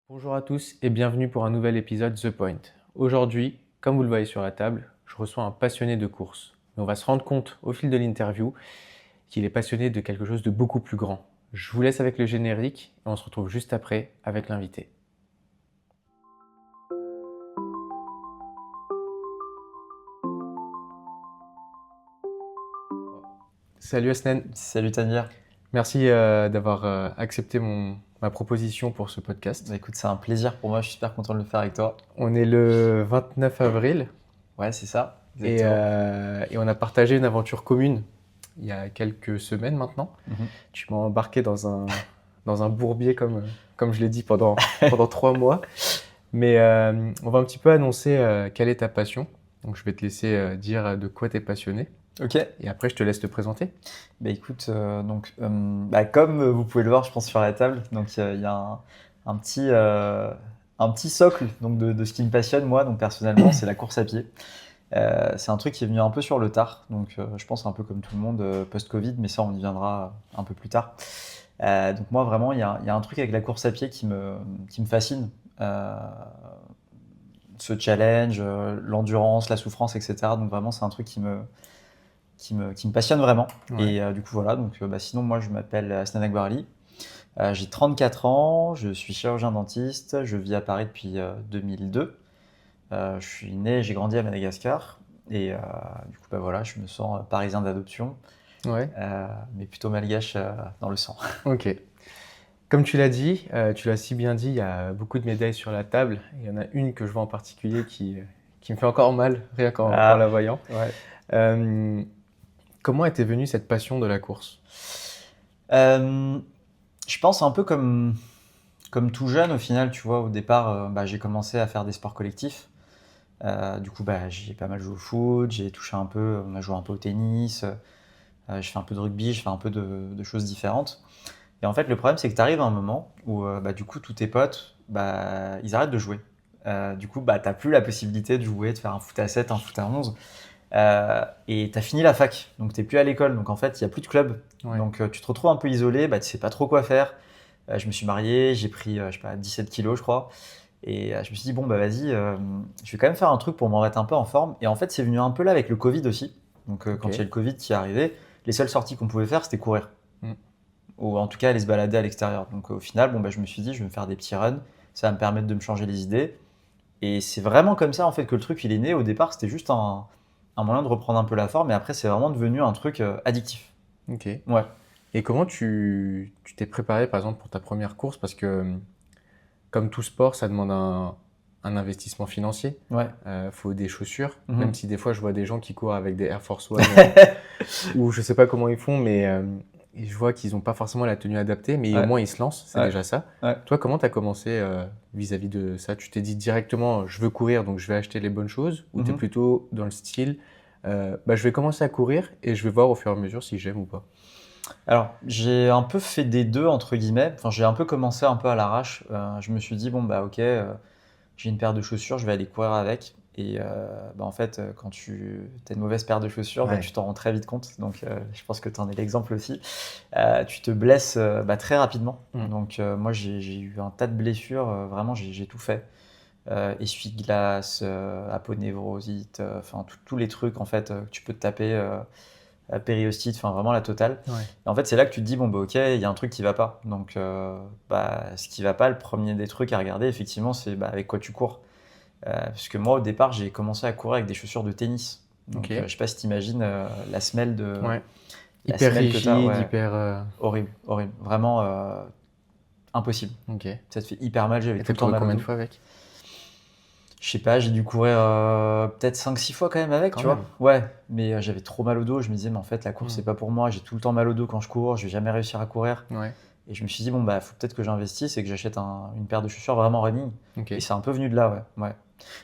Bonjour à tous et bienvenue pour un nouvel épisode The Point. Aujourd'hui, comme vous le voyez sur la table, je reçois un passionné de course. Mais on va se rendre compte au fil de l'interview qu'il est passionné de quelque chose de beaucoup plus grand. Je vous laisse avec le générique et on se retrouve juste après avec l'invité. Salut Asnen, Salut Tanvir. merci d'avoir accepté ma proposition pour ce podcast. Bah, écoute, c'est un plaisir pour moi, je suis super content de le faire avec toi. On est le 29 avril Ouais, c'est ça, et, exactement. et on a partagé une aventure commune il y a quelques semaines maintenant. Mhm. Tu m'as embarqué dans un bourbier, comme je l'ai dit, pendant 3 mois. Mais on va un petit peu annoncer quelle est ta passion. Donc je vais te laisser dire de quoi tu es passionné. Ok. Et après, je te laisse te présenter. Bah écoute, comme vous pouvez le voir, je pense sur la table, donc il y a un petit socle donc de ce qui me passionne moi, donc personnellement, c'est la course à pied. C'est un truc qui est venu un peu sur le tard, donc je pense un peu comme tout le monde post-Covid, mais ça on y viendra un peu plus tard. Donc moi vraiment, il y a un truc avec la course à pied qui me fascine. Ce challenge, l'endurance, la souffrance, etc. Donc vraiment, c'est un truc qui me passionne vraiment. Ouais. Et du coup, voilà. Donc, sinon, moi, je m'appelle Asnan Akbarali. J'ai 34 ans, je suis chirurgien dentiste, je vis à Paris depuis 2002. Je suis né, j'ai grandi à Madagascar. Et du coup, voilà, je me sens parisien d'adoption, Ouais. mais plutôt malgache dans le sang. Ok. Comme tu l'as dit, tu l'as si bien dit, il y a beaucoup de médailles sur la table. Il y en a une que je vois en particulier qui me fait encore mal, rien qu'en la voyant. Ouais. Euh, Comment était venue cette passion de la course? Euh, je pense un peu comme tout jeune, au final, tu vois, au départ, j'ai commencé à faire des sports collectifs. Du coup, j'ai pas mal joué au foot, j'ai touché un peu, on a joué un peu au tennis, je fais un peu de rugby, je fais un peu de choses différentes. Et en fait, le problème, c'est que tu arrives à un moment où, du coup, tous tes potes, ils arrêtent de jouer. Du coup, t'as plus la possibilité de jouer, de faire un foot à 7, un foot à 11. Et t'as fini la fac, donc t'es plus à l'école. Donc en fait, il n'y a plus de club. Ouais. Donc tu te retrouves un peu isolé, tu sais pas trop quoi faire. Je me suis marié, j'ai pris, je sais pas, 17 kilos, je crois. Et je me suis dit, bon, vas-y, je vais quand même faire un truc pour m'en remettre un peu en forme. Et en fait, c'est venu un peu là avec le Covid aussi. Donc, quand il y a Ok. le Covid qui est arrivé, les seules sorties qu'on pouvait faire, c'était courir. Mm. Ou en tout cas, aller se balader à l'extérieur. Donc, au final, je me suis dit, je vais me faire des petits runs. Ça va me permettre de me changer les idées. Et c'est vraiment comme ça, en fait, que le truc, il est né. Au départ, c'était juste un moyen de reprendre un peu la forme. Et après, c'est vraiment devenu un truc addictif. Ok. Ouais. Et comment tu t'es préparé, par exemple, pour ta première course? Parce que, comme tout sport, ça demande un investissement financier. Ouais. Faut des chaussures, Mhm. même si des fois, je vois des gens qui courent avec des Air Force One ou je sais pas comment ils font, mais et je vois qu'ils n'ont pas forcément la tenue adaptée, mais au Ouais. moins ils se lancent, c'est Ouais. déjà ça. Ouais. Toi, comment tu as commencé vis-à-vis de ça? Tu t'es dit directement, je veux courir, donc je vais acheter les bonnes choses, ou tu es Mhm. plutôt dans le style, je vais commencer à courir et je vais voir au fur et à mesure si j'aime ou pas? Alors, j'ai un peu fait des deux, entre guillemets. Enfin, j'ai un peu commencé un peu à l'arrache. Je me suis dit, bon, ok, j'ai une paire de chaussures, je vais aller courir avec. Et en fait, quand tu as une mauvaise paire de chaussures, Ouais. tu t'en rends très vite compte. Donc, je pense que tu en es l'exemple aussi. Tu te blesses très rapidement. Mm. Donc, moi, j'ai eu un tas de blessures. Vraiment, j'ai tout fait. Essuie-glace, aponevrosite, enfin, tous les trucs en fait que tu peux te taper. Périostite, enfin vraiment la totale. Ouais. Et en fait, c'est là que tu te dis, bon, ok, il y a un truc qui va pas. Donc, ce qui va pas, le premier des trucs à regarder, effectivement, c'est avec quoi tu cours. Parce que moi, au départ, j'ai commencé à courir avec des chaussures de tennis. Donc, Ok. je sais pas si t'imagines la semelle Ouais. la Hyper semelle que t'as, rigide, ouais, hyper. horrible, horrible. Vraiment impossible. Ok. Et Ça te fait hyper mal, j'avais tout t'as le temps couru mal au combien de dos. fois avec? Je sais pas, j'ai dû courir peut-être 5-6 fois quand même avec, Quand tu vois. même. Ouais, mais j'avais trop mal au dos. Je me disais, mais en fait, la course, Mm. c'est pas pour moi. J'ai tout le temps mal au dos quand je cours. Je vais jamais réussir à courir. Ouais. Et je me suis dit, bon, faut peut-être que j'investisse et que j'achète une paire de chaussures vraiment running. Ok. Et c'est un peu venu de là, ouais. Ouais.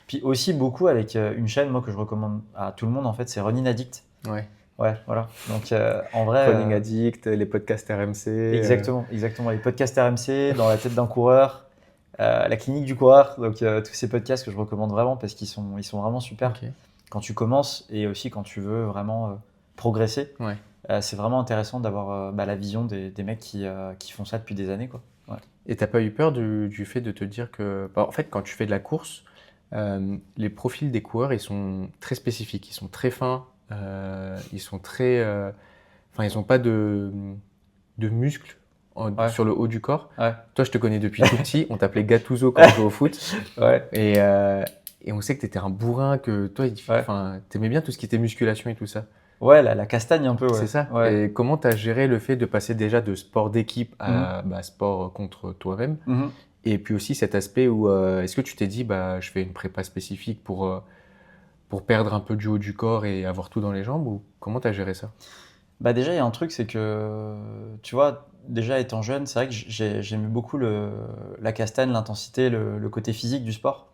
Puis aussi, beaucoup avec une chaîne, moi, que je recommande à tout le monde, en fait, c'est Running Addict. Ouais. Ouais, voilà. Donc, en vrai. Running Addict, les podcasts RMC. Exactement, exactement. Les podcasts RMC, Dans la tête d'un coureur, La clinique du coureur. Donc, tous ces podcasts que je recommande vraiment parce qu'ils sont vraiment super. Ok. Quand tu commences et aussi quand tu veux vraiment progresser, Ouais. c'est vraiment intéressant d'avoir la vision des mecs qui font ça depuis des années, quoi. Ouais. Et t'as pas eu peur du fait de te dire que, bah, en fait, quand tu fais de la course, les profils des coureurs, ils sont très spécifiques, ils sont très fins, ils sont très, enfin, ils ont pas de muscles Ouais, sur le haut du corps. ouais, Toi, je te connais depuis tout petit, on t'appelait Gattuso quand on jouait au foot, ouais, et on sait que t'étais un bourrin, que toi, ouais. enfin, t'aimais bien tout ce qui était musculation et tout ça. Ouais, la castagne un peu, ouais. C'est ça. Ouais. Et comment t'as géré le fait de passer déjà de sport d'équipe Mhm. à sport contre toi-même? Mhm. Et puis aussi cet aspect où est-ce que tu t'es dit bah je fais une prépa spécifique pour perdre un peu du haut du corps et avoir tout dans les jambes ou comment tu as géré ça? Bah déjà, il y a un truc, c'est que, tu vois, déjà étant jeune, c'est vrai que j'aimais beaucoup la castagne, l'intensité, le côté physique du sport.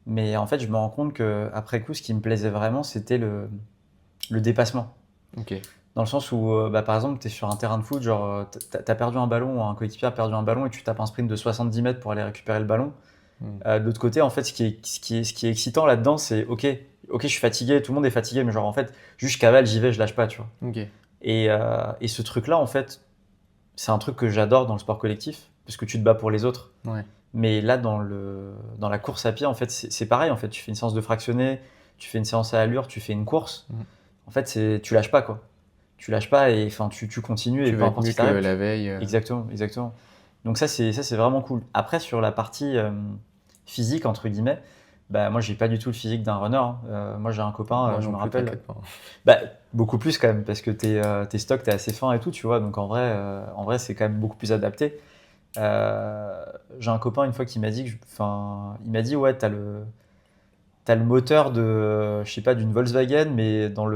Mais en fait, je me rends compte que après coup, ce qui me plaisait vraiment, c'était le dépassement. Ok. Dans le sens où, bah, par exemple, tu es sur un terrain de foot, genre, t'as perdu un ballon, un coéquipier a perdu un ballon et tu tapes un sprint de 70 mètres pour aller récupérer le ballon. Hmm. De l'autre côté, en fait, ce qui est excitant là-dedans, c'est ok, je suis fatigué, tout le monde est fatigué, mais genre, en fait, juste je cavale, j'y vais, je lâche pas, tu vois. Ok. Et ce truc-là, en fait, c'est un truc que j'adore dans le sport collectif, parce que tu te bats pour les autres. Ouais. Mais là, dans la course à pied, en fait, c'est pareil. En fait, tu fais une séance de fractionné, tu fais une séance à allure, tu fais une course. Mhm. En fait, tu lâches pas, quoi. Tu lâches pas et enfin, tu continues et Tu peu vas être importe ce mieux qui que t'arrive. la veille. Exactement, exactement. Donc ça c'est vraiment cool. Après, sur la partie physique, entre guillemets, bah, moi, j'ai pas du tout le physique d'un runner, hein. Moi, j'ai un copain, Moi je non me plus, rappelle, t'inquiète pas. bah, beaucoup plus quand même, parce que tes stocks, t'es assez fin et tout, tu vois. Donc en vrai, c'est quand même beaucoup plus adapté. Euh, j'ai un copain une fois qui m'a dit enfin, il m'a dit ouais, t'as le moteur de, je sais pas, d'une Volkswagen, mais dans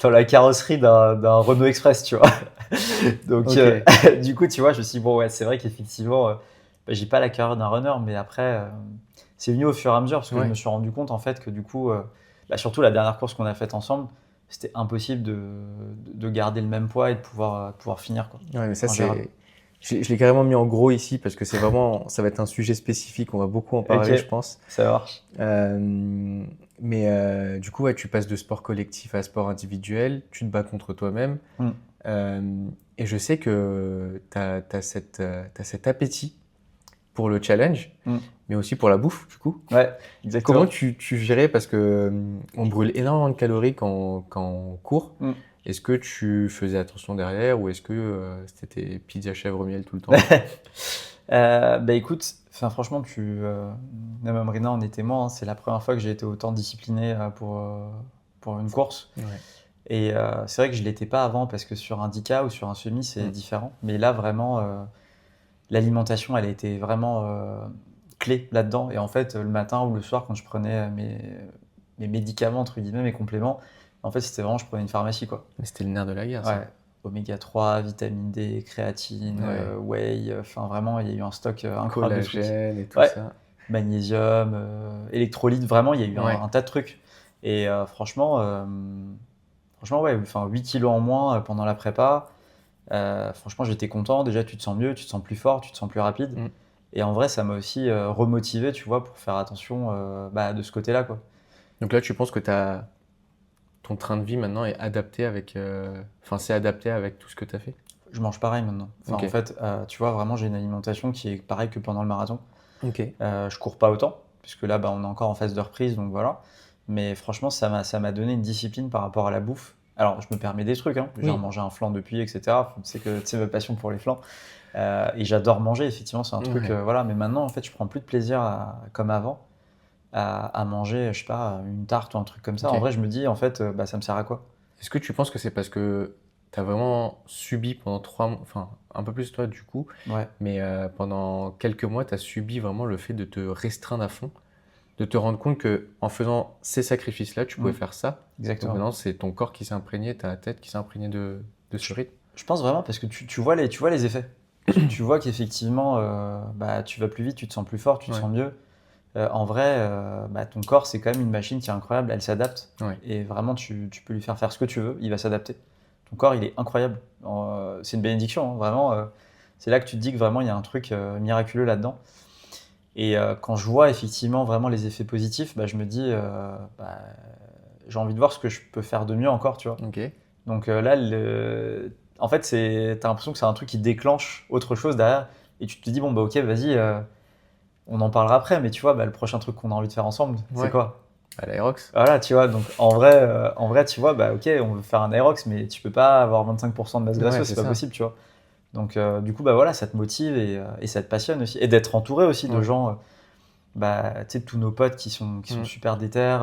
la carrosserie d'un Renault Express, tu vois. Donc Ok. du coup, tu vois, je me suis dit bon ouais, c'est vrai qu'effectivement, bah, j'ai pas la carrure d'un runner, mais après, c'est venu au fur et à mesure parce que je Ouais. me suis rendu compte en fait que du coup, bah, surtout la dernière course qu'on a faite ensemble, c'était impossible de garder le même poids et de pouvoir finir quoi. Ouais, mais ça En général. c'est. Je l'ai carrément mis en gros ici parce que c'est vraiment, ça va être un sujet spécifique, on va beaucoup en Ok, parler, je pense. ça marche. Mais du coup, ouais, tu passes de sport collectif à sport individuel, tu te bats contre toi-même. Mm. Euh, et je sais que tu as, t'as cet appétit pour le challenge, Mm. mais aussi pour la bouffe, du coup. Ouais, Comment exactement. tu gérais, parce que on brûle énormément de calories quand on court. Mm. Est-ce que tu faisais attention derrière ou est-ce que c'était pizza chèvre miel tout le temps? Bah écoute, enfin, franchement, même Rina en est témoin, hein, c'est la première fois que j'ai été autant discipliné pour une course. Ouais. Et c'est vrai que je l'étais pas avant parce que sur un 10K ou sur un semi, c'est Mm. différent. Mais là, vraiment, l'alimentation, elle a été vraiment clé là-dedans. Et en fait, le matin ou le soir, quand je prenais mes médicaments, entre guillemets, mes compléments, en fait, c'était vraiment, je prenais une pharmacie, quoi. Mais c'était le nerf de la guerre, ça. Ouais, oméga 3, vitamine D, créatine, Ouais. whey, enfin vraiment, il y a eu un stock incroyable de trucs. Collagène et tout Ouais, ça. magnésium, électrolytes, vraiment, il y a eu Ouais. un tas de trucs. Et franchement, ouais, enfin 8 kilos en moins pendant la prépa. Franchement, j'étais content. Déjà, tu te sens mieux, tu te sens plus fort, tu te sens plus rapide. Mm. Et en vrai, ça m'a aussi remotivé, tu vois, pour faire attention bah, de ce côté-là, quoi. Donc là, tu penses que ton train de vie maintenant est adapté avec, enfin, c'est adapté avec tout ce que tu as fait? Je mange pareil maintenant. Enfin, Ok. en fait, tu vois, vraiment, j'ai une alimentation qui est pareille que pendant le marathon. Ok. Je cours pas autant, puisque là, bah, on est encore en phase de reprise, donc voilà. Mais franchement, ça m'a donné une discipline par rapport à la bouffe. Alors, je me permets des trucs, hein. J'ai Oui. remangé un flanc depuis, etc. C'est ma passion pour les flancs. Et j'adore manger, effectivement, c'est un truc, Ouais. voilà. Mais maintenant, en fait, je prends plus de plaisir, comme avant, à manger, je sais pas, une tarte ou un truc comme ça. En Ok. vrai, je me dis, en fait, bah, ça me sert à quoi? Est-ce que tu penses que c'est parce que tu as vraiment subi pendant 3 mois, enfin un peu plus toi du coup, Ouais. mais pendant quelques mois, tu as subi vraiment le fait de te restreindre à fond, de te rendre compte que en faisant ces sacrifices-là, tu pouvais Mm, faire ça. Donc exactement. maintenant, c'est ton corps qui s'est imprégné, ta tête qui s'est imprégnée de ce Je, rythme. je pense vraiment parce que tu vois les effets. Tu vois qu'effectivement, bah, tu vas plus vite, tu te sens plus fort, tu te Ouais. sens mieux. En vrai, bah, ton corps, c'est quand même une machine qui est incroyable, elle s'adapte. Ouais. Et vraiment, tu peux lui faire ce que tu veux, il va s'adapter. Ton corps, il est incroyable. C'est une bénédiction, hein, vraiment. C'est là que tu te dis que vraiment, il y a un truc miraculeux là-dedans. Et quand je vois effectivement vraiment les effets positifs, bah, je me dis, j'ai envie de voir ce que je peux faire de mieux encore, tu vois. Ok. Donc là, en fait, t'as l'impression que c'est un truc qui déclenche autre chose derrière. Et tu te dis, bon, bah ok, vas-y, on en parlera après. Mais tu vois, bah, le prochain truc qu'on a envie de faire ensemble, c'est Ouais. quoi? À l'Aerox. Voilà, tu vois. Donc en vrai, tu vois, bah ok, on veut faire un Aerox, mais tu peux pas avoir 25% de masse Ouais, graisseuse, c'est c'est pas ça. possible, tu vois. Donc du coup, bah voilà, ça te motive et ça te passionne aussi. Et d'être entouré aussi de Ouais. gens, bah, tu sais, tous nos potes qui sont super déter.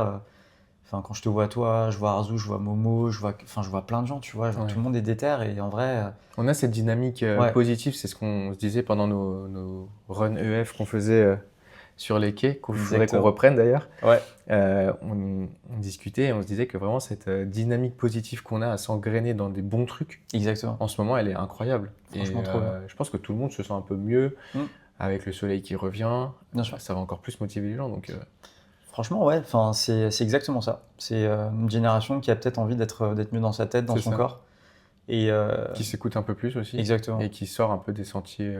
Enfin, quand je te vois toi, je vois Arzu, je vois Momo, je vois plein de gens, tu vois. Genre, Ouais. tout le monde est déter et en vrai, On a cette dynamique ouais, positive, c'est ce qu'on se disait pendant nos runs EF qu'on faisait sur les quais, qu'il faudrait qu'on exactement. reprenne d'ailleurs. Ouais, On discutait et on se disait que vraiment cette dynamique positive qu'on a à s'engrainer dans des bons trucs, exactement. en ce moment, elle est incroyable. Franchement, Et trop bien. je pense que tout le monde se sent un peu mieux Mm, avec le soleil qui revient. bien sûr. Ça va encore plus motiver les gens. Donc, Franchement, ouais, enfin, c'est exactement ça. C'est une génération qui a peut-être envie d'être mieux dans sa tête, dans c'est son ça. corps. Et Qui s'écoute un peu plus aussi. exactement. Et qui sort un peu des sentiers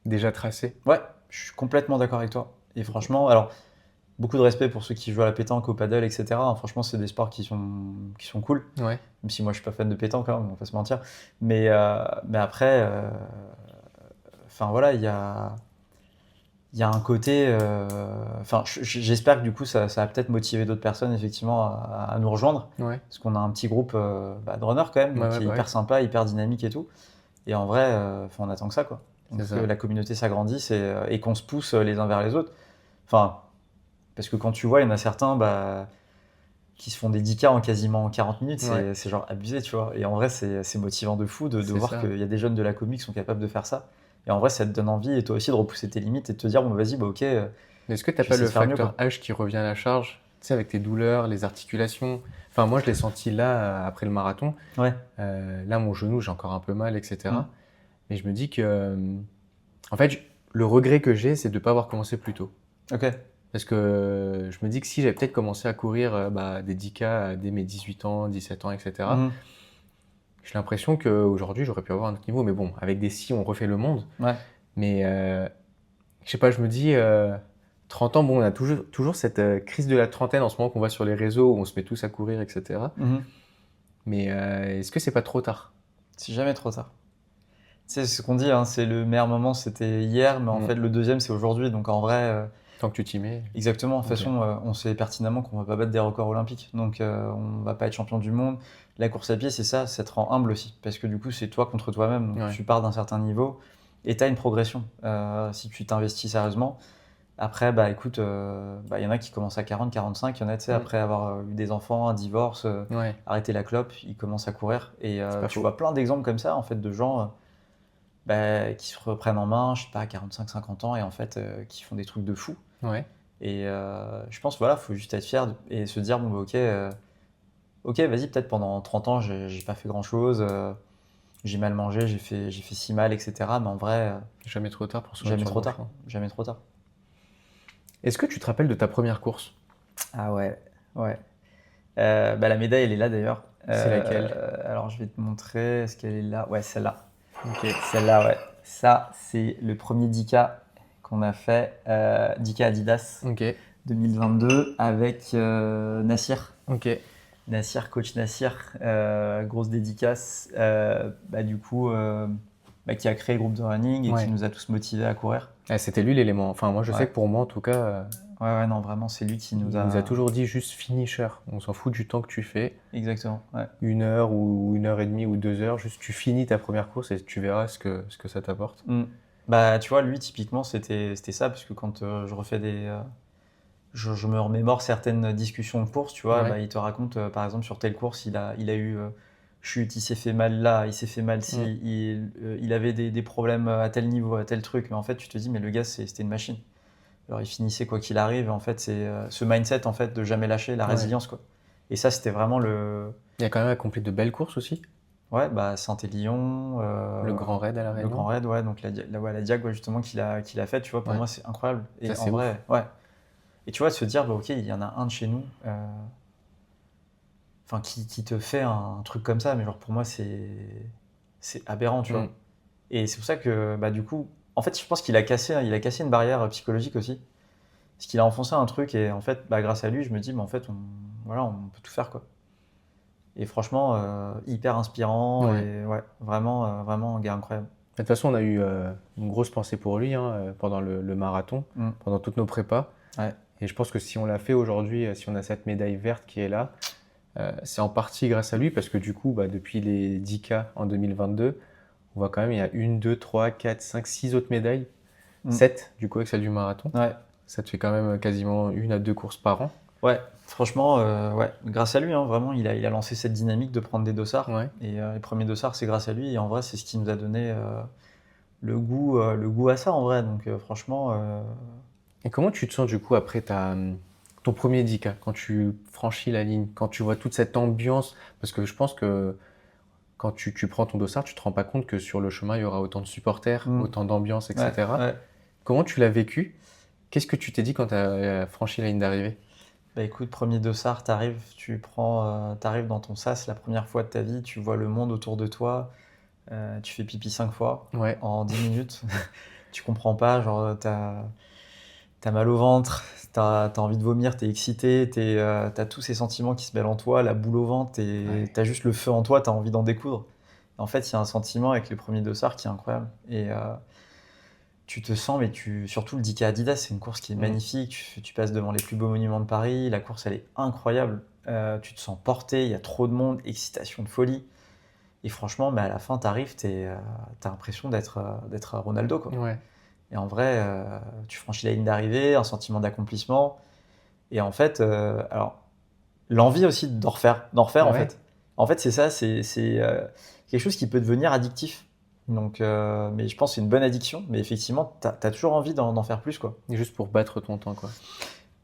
déjà tracés. Ouais, je suis complètement d'accord avec toi. Et franchement, alors, beaucoup de respect pour ceux qui jouent à la pétanque, au paddle, etc. Franchement, c'est des sports qui sont cool. Ouais, Même si moi, je suis pas fan de pétanque, hein, on va pas se mentir. Mais après, enfin voilà, il y a un côté. Enfin, j'espère que du coup, ça va peut-être motiver d'autres personnes effectivement à nous rejoindre. ouais, Parce qu'on a un petit groupe de runners quand même, donc ouais, qui est bah ouais, hyper sympa, hyper dynamique et tout. Et en vrai, enfin, on attend que ça, quoi. Donc c'est ça. que la communauté s'agrandisse et qu'on se pousse les uns vers les autres. Enfin, parce que quand tu vois, il y en a certains bah, qui se font des 10K en quasiment 40 minutes, Ouais, c'est genre abusé, tu vois. Et en vrai, c'est motivant de fou de c'est voir ça. qu'il y a des jeunes de la commu qui sont capables de faire ça. Et en vrai, ça te donne envie, et toi aussi, de repousser tes limites et de te dire, bon, vas-y, bah ok, Mais est-ce que t'as je vais pas essayer le de faire mieux, facteur quoi. âge qui revient à la charge? Tu sais, avec tes douleurs, les articulations. Enfin, moi, je l'ai senti là, après le marathon. Ouais. Là, mon genou, j'ai encore un peu mal, etc. Mm. Mais je me dis que, en fait, le regret que j'ai, c'est de ne pas avoir commencé plus tôt. Ok. Parce que je me dis que si j'avais peut-être commencé à courir des 10K dès mes 18 ans, 17 ans, etc., Mhm. j'ai l'impression qu'aujourd'hui, j'aurais pu avoir un autre niveau. Mais bon, avec des si, on refait le monde. Ouais. Mais je sais pas, je me dis, 30 ans, bon, on a toujours cette crise de la trentaine en ce moment qu'on voit sur les réseaux où on se met tous à courir, etc. Mhm. Mais est-ce que c'est pas trop tard? C'est jamais trop tard. C'est ce qu'on dit, hein, c'est le meilleur moment, c'était hier, mais en fait, le deuxième, c'est aujourd'hui. Donc en vrai, Tant que tu t'y mets. exactement. De toute Ok. façon, on sait pertinemment qu'on va pas battre des records olympiques. Donc on va pas être champion du monde. La course à pied, c'est ça, ça te rend humble aussi. Parce que du coup, c'est toi contre toi-même. Donc Ouais. tu pars d'un certain niveau et tu as une progression si tu t'investis sérieusement. Après, bah écoute, y en a qui commencent à 40, 45. Il y en a, tu sais, après avoir eu des enfants, un divorce, Ouais. arrêter la clope, ils commencent à courir. Et C'est pas tu faux. vois plein d'exemples comme ça, en fait, de gens qui se reprennent en main, je sais pas, à 45, 50 ans, et en fait, qui font des trucs de fou. Ouais. Et je pense, voilà, faut juste être fier et se dire, bon, bah, ok, vas-y, peut-être pendant 30 ans, j'ai pas fait grand-chose, j'ai mal mangé, j'ai fait si mal, etc. Mais en vrai, Jamais trop tard pour se jamais remettre sur trop le bon tard. chemin. Jamais trop tard. Est-ce que tu te rappelles de ta première course? Ah ouais, ouais. La médaille, elle est là d'ailleurs. C'est laquelle? Alors, je vais te montrer. Est-ce qu'elle est là? Ouais, celle-là. Ok. Celle-là, ouais. Ça, c'est le premier 10K qu'on a fait. 10K Adidas Ok. 2022 avec Nassir. Ok. Nassir, coach Nassir. Grosse dédicace. Du coup, qui a créé le groupe de running et Ouais. qui nous a tous motivés à courir. Ah, c'était lui l'élément. Enfin, moi, je Ouais. sais que pour moi, en tout cas, Ouais, non, vraiment, c'est lui qui il nous nous a toujours dit juste finisher. On s'en fout du temps que tu fais. Exactement, ouais. 1 heure ou 1 heure et demie ou 2 heures, juste tu finis ta première course et tu verras ce que ça t'apporte. Tu vois, lui, typiquement, c'était ça, parce que quand je refais je me remémore certaines discussions de course, tu vois, Ouais. il te raconte, par exemple, sur telle course, il a eu chute, il s'est fait mal là, il s'est fait mal ci, il avait des problèmes à tel niveau, à tel truc, mais en fait, tu te dis, mais le gars, c'était une machine. Alors, il finissait quoi qu'il arrive, et en fait, c'est ce mindset, en fait, de jamais lâcher, la Ouais. résilience, quoi. Et ça, c'était vraiment le... Il a quand même accompli de belles courses aussi. Ouais, Saint-Élion. Le Grand Raid à La Le Réunion. Grand Raid, ouais, donc la Diag, ouais, justement, qu'il a fait, tu vois, pour Ouais. moi, c'est incroyable. Et Ça, c'est en vrai, ouais. Et tu vois, de se dire, bah, ok, il y en a un de chez nous, enfin, qui te fait un truc comme ça, mais genre, pour moi, c'est aberrant, tu vois. Et c'est pour ça que, du coup, en fait, je pense qu'il a cassé une barrière psychologique aussi. Parce qu'il a enfoncé un truc, et en fait, grâce à lui, je me dis, mais en fait, on peut tout faire, quoi. Et franchement, hyper inspirant Ouais. et ouais, vraiment un gars incroyable. De toute façon, on a eu une grosse pensée pour lui hein, pendant le marathon, Mm. pendant toutes nos prépas. Ouais. Et je pense que si on l'a fait aujourd'hui, si on a cette médaille verte qui est là, c'est en partie grâce à lui parce que du coup, bah, depuis les 10K en 2022, on voit quand même il y a 1, 2, 3, 4, 5, 6 autres médailles. 7 du coup avec celle du marathon. Ouais. Ça te fait quand même quasiment 1 à 2 courses par an. Ouais, franchement, ouais, grâce à lui, hein, vraiment, il a lancé cette dynamique de prendre des dossards. Ouais. Et les premiers dossards, c'est grâce à lui. Et en vrai, c'est ce qui nous a donné le goût à ça, en vrai. Donc, franchement, Et comment tu te sens du coup après ton premier 10K, quand tu franchis la ligne, quand tu vois toute cette ambiance? Parce que je pense que quand tu prends ton dossard, tu te rends pas compte que sur le chemin, il y aura autant de supporters, autant d'ambiance, ouais, etc. ouais. Comment tu l'as vécu? Qu'est-ce que tu t'es dit quand tu as franchi la ligne d'arrivée? Bah écoute, premier dossard, t'arrives dans ton sas la première fois de ta vie, tu vois le monde autour de toi, tu fais pipi 5 fois Ouais, en 10 minutes. Tu comprends pas, genre, t'as mal au ventre, t'as envie de vomir, t'es excité, t'as tous ces sentiments qui se mêlent en toi, la boule au ventre, ouais. t'as juste le feu en toi, t'as envie d'en découdre. En fait, il y a un sentiment avec les premiers dossards qui est incroyable. Et tu te sens, mais surtout le 10K Adidas, c'est une course qui est magnifique. Tu passes devant les plus beaux monuments de Paris, la course elle est incroyable. Tu te sens porté, il y a trop de monde, excitation de folie. Et franchement, mais à la fin, t'arrives, t'as l'impression d'être Ronaldo, quoi. Ouais. Et en vrai, tu franchis la ligne d'arrivée, un sentiment d'accomplissement. Et en fait, alors, l'envie aussi d'en refaire en Ouais. fait. En fait, c'est ça, c'est quelque chose qui peut devenir addictif. Donc, mais je pense que c'est une bonne addiction. Mais effectivement, t'as toujours envie d'en faire plus, quoi. Juste pour battre ton temps, quoi.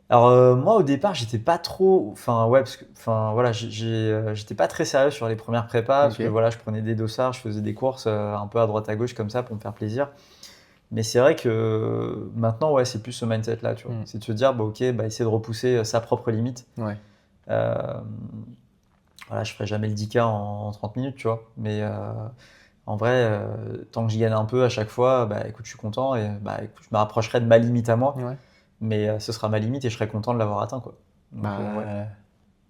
Alors, moi, au départ, j'étais pas trop. Enfin, ouais, parce que, enfin, voilà, j'étais pas très sérieux sur les premières prépas. Parce que Ok. voilà, je prenais des dossards, je faisais des courses un peu à droite à gauche comme ça pour me faire plaisir. Mais c'est vrai que maintenant, ouais, c'est plus ce mindset-là, tu vois. C'est de se dire, bah, ok, bah, essayer de repousser sa propre limite. Ouais. Euh, voilà, je ferai jamais le 10K en 30 minutes, tu vois. Mais en vrai, tant que j'y gagne un peu à chaque fois, bah, écoute, je suis content et bah, écoute, je me rapprocherai de ma limite à moi. Ouais. Mais ce sera ma limite et je serai content de l'avoir atteint, quoi. Donc, ouais. Bah,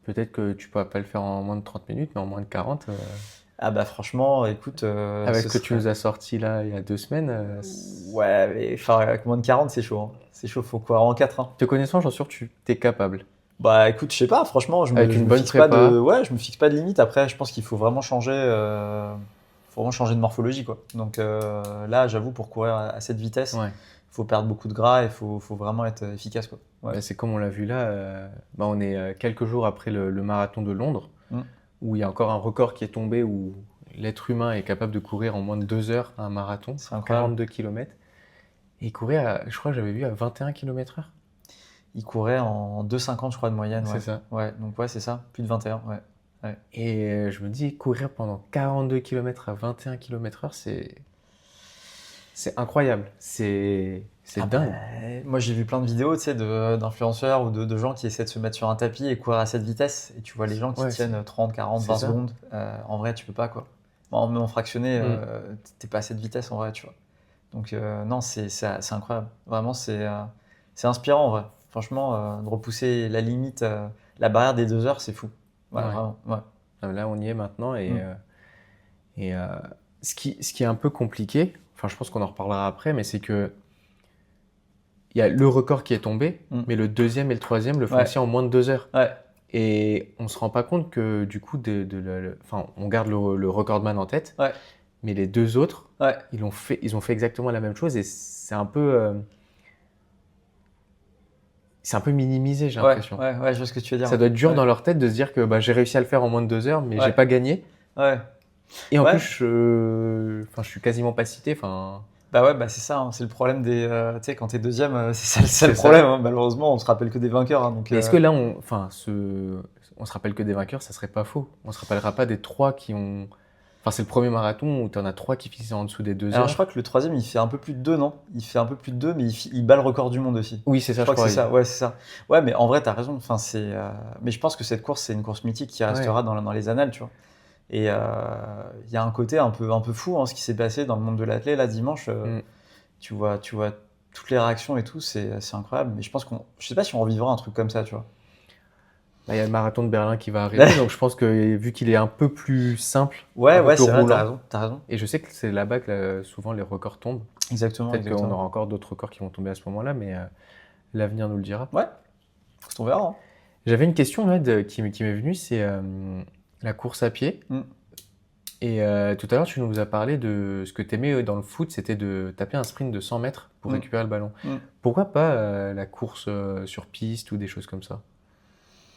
peut-être que tu pourras pas le faire en moins de 30 minutes, mais en moins de 40. Ah bah franchement, écoute, Avec ce ce que tu serait... nous as sorti là il y a 2 semaines. Ouais, mais enfin, avec moins de 40, c'est chaud, hein. C'est chaud, faut courir en 4, hein. Te connaissant, j'en suis sûr que tu t'es capable. Bah écoute, je sais pas, franchement, Avec je une me bonne fixe pas prépa. je me fixe pas de limite. Après, je pense qu'il faut vraiment changer de morphologie, quoi. Donc là, j'avoue, pour courir à cette vitesse, Ouais. faut perdre beaucoup de gras et faut vraiment être efficace, quoi. Ouais. Bah, c'est comme on l'a vu là. Bah, on est quelques jours après le marathon de Londres, Mm. où il y a encore un record qui est tombé où l'être humain est capable de courir en moins de 2 heures un marathon, C'est incroyable. 42 km. Et il courait je crois que j'avais vu à 21 km/h. Il courait en 2,50, je crois, de moyenne, C'est ouais. ça. Ouais, donc ouais, c'est ça, plus de 21, ouais. Ouais. Et je me dis, courir pendant 42 km à 21 km/h, c'est incroyable. C'est dingue. Moi, j'ai vu plein de vidéos, tu sais, d'influenceurs ou de gens qui essaient de se mettre sur un tapis et courir à cette vitesse. Et tu vois les gens qui Ouais, tiennent 30, 40, c'est 20 ça. secondes. En vrai, tu peux pas, quoi. Même en fractionné, Mm. t'es pas à cette vitesse, en vrai, tu vois. Donc, non, c'est incroyable. Vraiment, c'est inspirant, en vrai. Franchement, de repousser la limite, la barrière des 2 heures, c'est fou. Ouais, Ouais. vraiment, ouais. Là, on y est maintenant. Et, Mm. ce qui est un peu compliqué, enfin, je pense qu'on en reparlera après, mais c'est que il y a le record qui est tombé, mais le deuxième et le troisième le font Ouais. aussi en moins de 2 heures. Ouais. Et on se rend pas compte que du coup, enfin, on garde le recordman en tête, Ouais. mais les deux autres, Ouais. ils ont fait exactement la même chose et c'est un peu minimisé, j'ai Ouais, l'impression. ouais, ouais, je vois ce que tu veux dire. Ça doit être dur Ouais. dans leur tête de se dire que bah, j'ai réussi à le faire en moins de 2 heures, mais Ouais. j'ai pas gagné. Ouais. Et en Ouais. plus, je suis quasiment pas cité. Enfin, Bah ouais, bah c'est ça, hein, c'est le problème des. Tu sais, quand t'es deuxième, c'est ça C'est le ça. problème, hein. Malheureusement, on se rappelle que des vainqueurs, hein, donc, mais est-ce que là, on se rappelle que des vainqueurs, ça serait pas faux. On se rappellera pas des 3 qui ont. Enfin, c'est le premier marathon où tu en as 3 qui finissent en dessous des 2 Alors, je heures. crois que le troisième, il fait un peu plus de 2, non? Il fait un peu plus de 2, mais il bat le record du monde aussi. Oui, c'est ça, Je je crois que c'est crois. ça, ouais, c'est ça. Ouais, mais en vrai, t'as raison. Enfin, mais je pense que cette course, c'est une course mythique qui restera dans les annales, tu vois. Et il y a un côté un peu fou, hein, ce qui s'est passé dans le monde de l'athlète là dimanche. Tu vois toutes les réactions et tout, c'est incroyable. Mais je pense je sais pas si on revivra un truc comme ça, tu vois. Bah, il y a le marathon de Berlin qui va arriver, donc je pense que vu qu'il est un peu plus simple, Ouais, un peu ouais, plus c'est vrai, roulant, t'as raison. et je sais que c'est là-bas que souvent les records tombent. Exactement, Peut-être qu'on exactement. aura encore d'autres records qui vont tomber à ce moment-là, mais l'avenir nous le dira. Ouais, on verra. Hein. J'avais une question là, qui m'est venue, c'est la course à pied. Mm. Et tout à l'heure, tu nous as parlé de ce que tu aimais dans le foot, c'était de taper un sprint de 100 mètres pour Mm. récupérer le ballon. Mm. Pourquoi pas la course sur piste ou des choses comme ça?